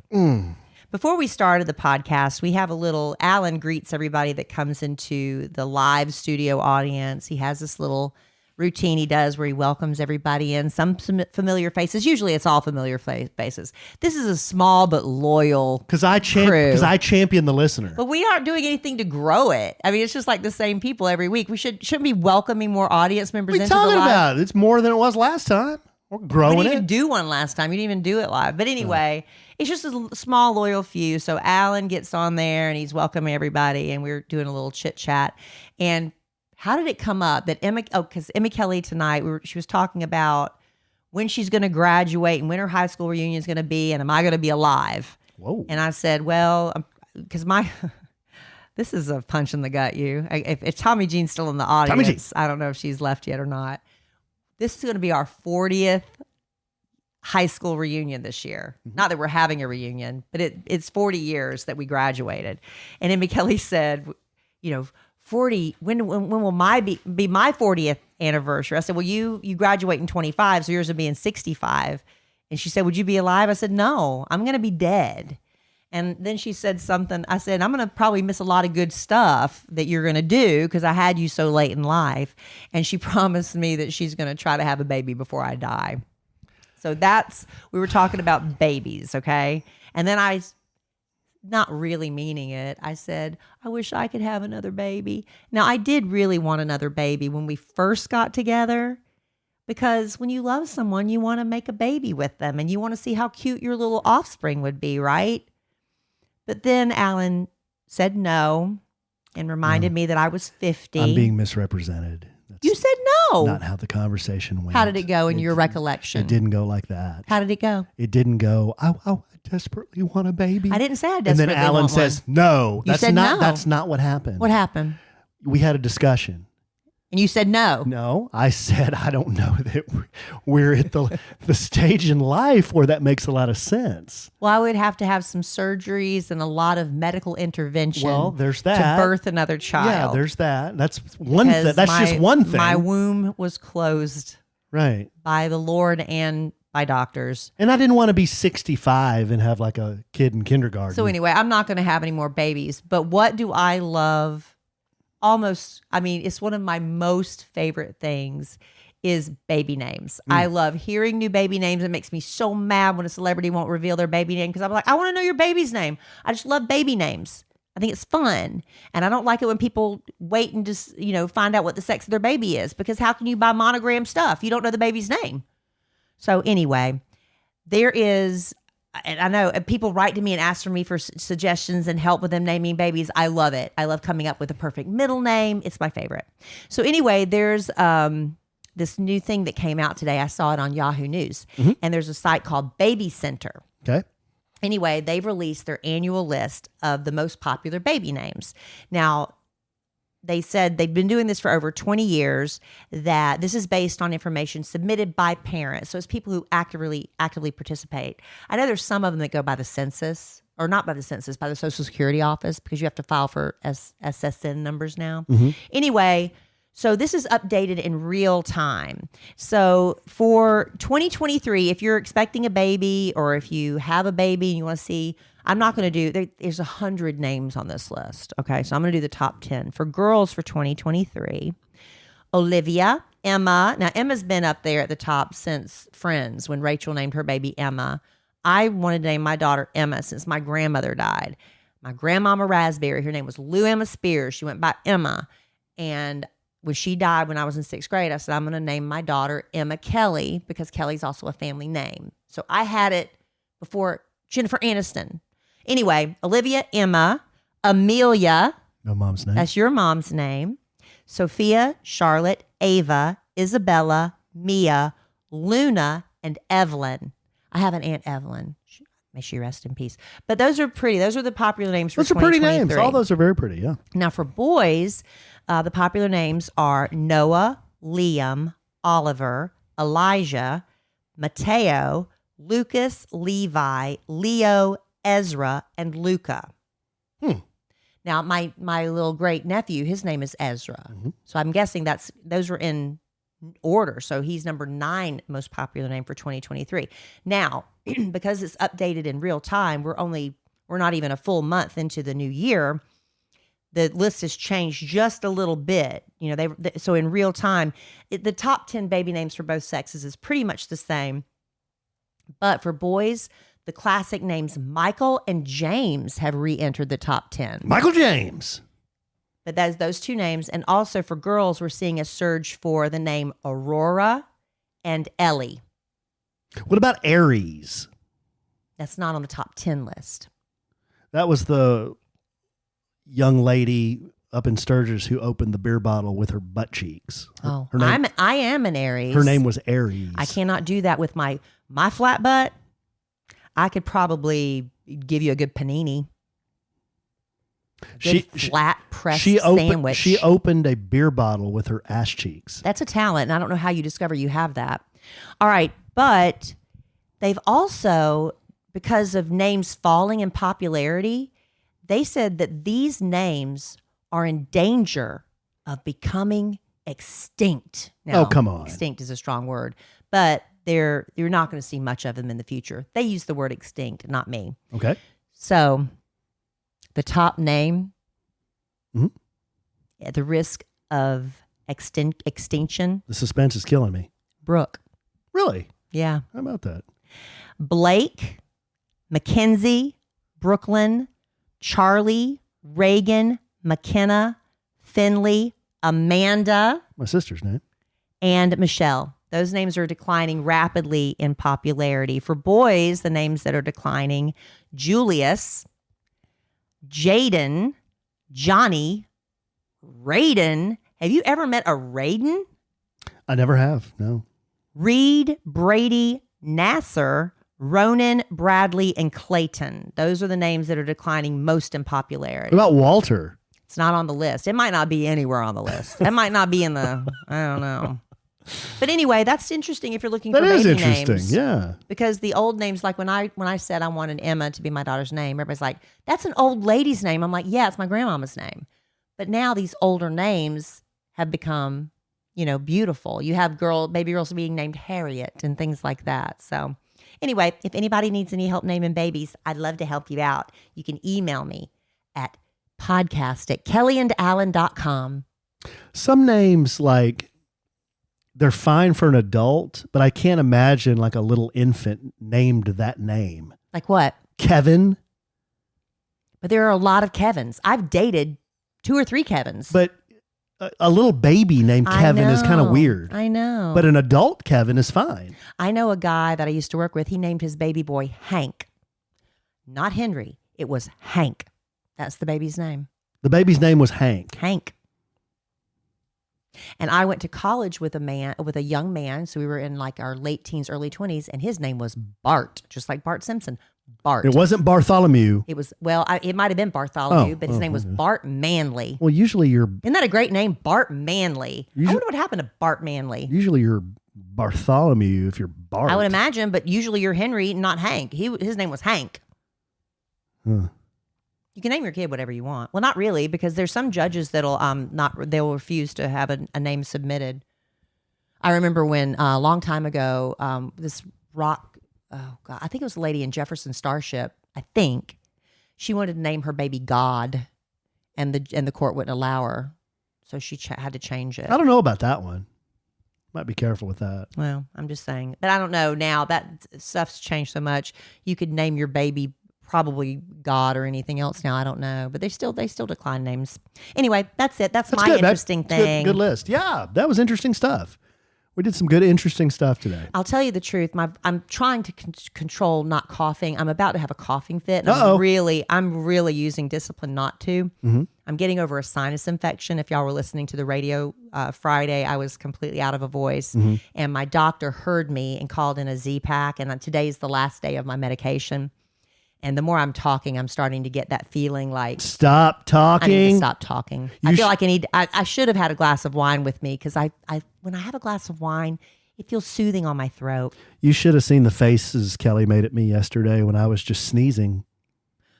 Before we started the podcast, we have a little, Alan greets everybody that comes into the live studio audience. He has this little routine he does where he welcomes everybody in, some familiar faces. Usually it's all familiar faces. This is a small but loyal Because I champion the listener. But we aren't doing anything to grow it. I mean, it's just like the same people every week. We shouldn't be welcoming more audience members What are you into the talking live. about? It's more than it was last time. We're growing We didn't it. even do one last time. You didn't even do it live. But anyway, it's just a small, loyal few. So Alan gets on there and he's welcoming everybody, and we're doing a little chit chat. And how did it come up that because Emma Kellie tonight, she was talking about when she's going to graduate and when her high school reunion is going to be, and am I going to be alive? Whoa. And I said, well, because this is a punch in the gut, if Tommy Jean's still in the audience, I don't know if she's left yet or not. This is going to be our 40th high school reunion this year. Not that we're having a reunion, but it's 40 years that we graduated. And Emma Kellie said, 40, when will be my 40th anniversary? I said, well, you graduate in 25, so yours would be in 65. And she said, would you be alive? I said, no, I'm going to be dead. And then she said something. I said, I'm going to probably miss a lot of good stuff that you're going to do because I had you so late in life. And she promised me that she's going to try to have a baby before I die. So we were talking about babies, okay? And then not really meaning it, I said, I wish I could have another baby. Now, I did really want another baby when we first got together, because when you love someone, you want to make a baby with them and you want to see how cute your little offspring would be, right? But then Alan said no and reminded me that I was 50. I'm being misrepresented. That's You said no. not how the conversation went. How did it go in your recollection? It didn't go like that. How did it go? It didn't go, I desperately want a baby. I didn't say I And desperately then Alan want says, one. no. You That's said not no. That's not what happened. What happened? We had a discussion. And you said no. No, I said, I don't know that we're at the stage in life where that makes a lot of sense. Well, I would have to have some surgeries and a lot of medical intervention. Well, there's that. To birth another child. Yeah, there's that. That's one thing. Because That's just one thing. My womb was closed right. by the Lord and by doctors. And I didn't want to be 65 and have like a kid in kindergarten. So anyway, I'm not going to have any more babies. But what do I love? It's one of my most favorite things is baby names. I love hearing new baby names. It makes me so mad when a celebrity won't reveal their baby name because I'm like, I want to know your baby's name. I just love baby names. I think it's fun. And I don't like it when people wait and just, find out what the sex of their baby is, because how can you buy monogram stuff? You don't know the baby's name. So anyway, there is, and I know people write to me and ask for me for suggestions and help with them naming babies. I love it. I love coming up with a perfect middle name. It's my favorite. So anyway, there's this new thing that came out today. I saw it on Yahoo News. And there's a site called Baby Center. Okay. Anyway, they've released their annual list of the most popular baby names. Now, they said they've been doing this for over 20 years, that this is based on information submitted by parents. So it's people who actively participate. I know there's some of them that go by the census, or not by the census, by the Social Security office, because you have to file for SSN numbers now. Anyway, so this is updated in real time. So for 2023, if you're expecting a baby or if you have a baby and you want to see, I'm not going to do, there's 100 names on this list. Okay, so I'm going to do the top 10. For girls for 2023, Olivia, Emma. Now, Emma's been up there at the top since Friends, when Rachel named her baby Emma. I wanted to name my daughter Emma since my grandmother died. My grandmama Raspberry, her name was Lou Emma Spears. She went by Emma. And when she died when I was in 6th grade, I said, I'm going to name my daughter Emma Kellie, because Kelly's also a family name. So I had it before Jennifer Aniston. Anyway, Olivia, Emma, Amelia. No mom's name. That's your mom's name. Sophia, Charlotte, Ava, Isabella, Mia, Luna, and Evelyn. I have an Aunt Evelyn. May she rest in peace. But those are pretty. Those are the popular names for 2023. Those are pretty names. All those are very pretty, yeah. Now for boys, the popular names are Noah, Liam, Oliver, Elijah, Mateo, Lucas, Levi, Leo, Ezra, and Luca. Now, my little great nephew, his name is Ezra. So I'm guessing those were in order. So he's number 9 most popular name for 2023. Now, because it's updated in real time, we're not even a full month into the new year. The list has changed just a little bit. You know, so in real time, the top 10 baby names for both sexes is pretty much the same. But for boys, the classic names Michael and James have re-entered the top 10. Michael James. But that's those 2 names. And also for girls, we're seeing a surge for the name Aurora and Ellie. What about Aries? That's not on the top 10 list. That was the young lady up in Sturgis who opened the beer bottle with her butt cheeks. I am an Aries. Her name was Aries. I cannot do that with my flat butt. I could probably give you a good panini. Flat pressed sandwich. She opened a beer bottle with her ass cheeks. That's a talent, and I don't know how you discover you have that. All right, but they've also, because of names falling in popularity, they said that these names are in danger of becoming extinct. Now, oh, come on. Extinct is a strong word, but you're not going to see much of them in the future. They use the word extinct, not me. Okay. So the top name, at the risk of extinction. The suspense is killing me. Brooke. Really? Yeah. How about that? Blake, Mackenzie, Brooklyn, Charlie, Reagan, McKenna, Finley, Amanda. My sister's name. And Michelle. Those names are declining rapidly in popularity. For boys, the names that are declining, Julius, Jaden, Johnny, Raiden. Have you ever met a Raiden? I never have, no. Reed, Brady, Nasser, Ronan, Bradley, and Clayton. Those are the names that are declining most in popularity. What about Walter? It's not on the list. It might not be anywhere on the list. It might not be in the, I don't know. But anyway, that's interesting if you're looking for baby names. That is interesting, yeah. Because the old names, like when I said I wanted Emma to be my daughter's name, everybody's like, that's an old lady's name. I'm like, yeah, it's my grandmama's name. But now these older names have become, beautiful. You have baby girls being named Harriet and things like that. So anyway, if anybody needs any help naming babies, I'd love to help you out. You can email me at podcast@kellyandallen.com. Some names, like, they're fine for an adult, but I can't imagine like a little infant named that name. Like what? Kevin. But there are a lot of Kevins. I've dated 2 or 3 Kevins. But a little baby named Kevin is kind of weird. I know. But an adult Kevin is fine. I know a guy that I used to work with. He named his baby boy Hank. Not Henry. It was Hank. That's the baby's name. The baby's name was Hank. Hank. And I went to college with a young man. So we were in like our late teens, early 20s, and his name was Bart, just like Bart Simpson. Bart. It wasn't Bartholomew. It was, it might have been Bartholomew, but his name was Bart Manley. Well, usually Isn't that a great name? Bart Manley. I wonder what happened to Bart Manley. Usually you're Bartholomew if you're Bart. I would imagine, but usually you're Henry, not Hank. His name was Hank. Huh. You can name your kid whatever you want. Well, not really, because there's some judges that'll they'll refuse to have a name submitted. I remember when a long time ago, this rock, oh God, I think it was a lady in Jefferson Starship. I think she wanted to name her baby God, and the court wouldn't allow her, so she had to change it. I don't know about that one. Might be careful with that. Well, I'm just saying, but I don't know now. That stuff's changed so much. You could name your baby probably God or anything else now. I don't know, but they still decline names. Anyway, that's it. That's my good. interesting thing. Good list. Yeah, that was interesting stuff. We did some good, interesting stuff today. I'll tell you the truth. I'm trying to control not coughing. I'm about to have a coughing fit. And I'm really using discipline not to. Mm-hmm. I'm getting over a sinus infection. If y'all were listening to the radio Friday, I was completely out of a voice. Mm-hmm. And my doctor heard me and called in a Z-Pack. And today's the last day of my medication. And the more I'm talking, I'm starting to get that feeling like... Stop talking. I need to stop talking. I feel like I should have had a glass of wine with me, because when I have a glass of wine, It feels soothing on my throat. You should have seen the faces Kelly made at me yesterday when I was just sneezing.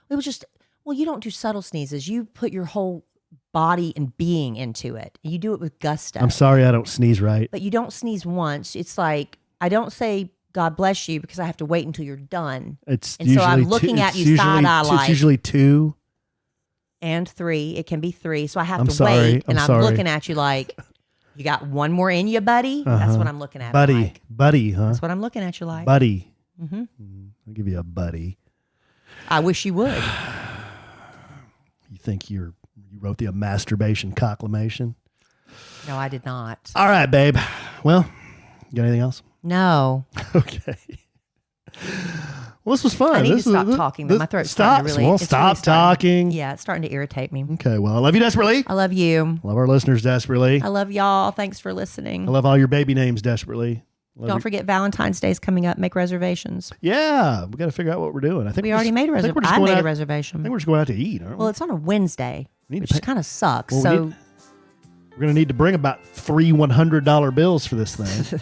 It was just, well, you don't do subtle sneezes. You put your whole body and being into it. You do it with gusto. I'm sorry I don't sneeze right. But you don't sneeze once. It's like, I don't say God bless you because I have to wait until you're done. It's and usually so I'm looking at you side eye like. It's usually 2. And 3. It can be 3. So I have I'm to sorry. wait. And I'm sorry. looking at you like, you got one more in you, buddy? That's what I'm looking at. Buddy. Like. Buddy, huh? That's what I'm looking at you like. Buddy. Mm-hmm. I'll give you a buddy. I wish you would. You think you wrote the masturbation cocklamation? No, I did not. All right, babe. Well, you got anything else? No. Okay. Well, this was fun. I need to stop talking. My throat's starting to really. Well, it's stop really starting- talking. Yeah, it's starting to irritate me. Okay. Well, I love you desperately. I love you. Love our listeners desperately. I love y'all. Thanks for listening. I love all your baby names desperately. Don't forget Valentine's Day's coming up. Make reservations. Yeah, we got to figure out what we're doing. I think We already made a reservation. I made a reservation. I think we're just going out to eat, aren't we? Well, it's on a Wednesday, We need which to pay- kind of sucks. Well, So, we're going to need to bring about 3 $100 bills for this thing.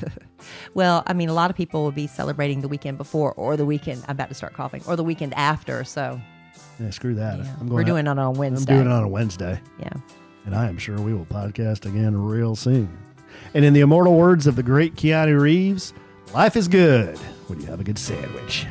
well, I mean, a lot of people will be celebrating the weekend before or the weekend. I'm about to start coughing, or the weekend after. So, Yeah, screw that. yeah. We're doing it on a Wednesday. I'm doing it on a Wednesday. Yeah. And I am sure we will podcast again real soon. And in the immortal words of the great Keanu Reeves, life is good when you have a good sandwich.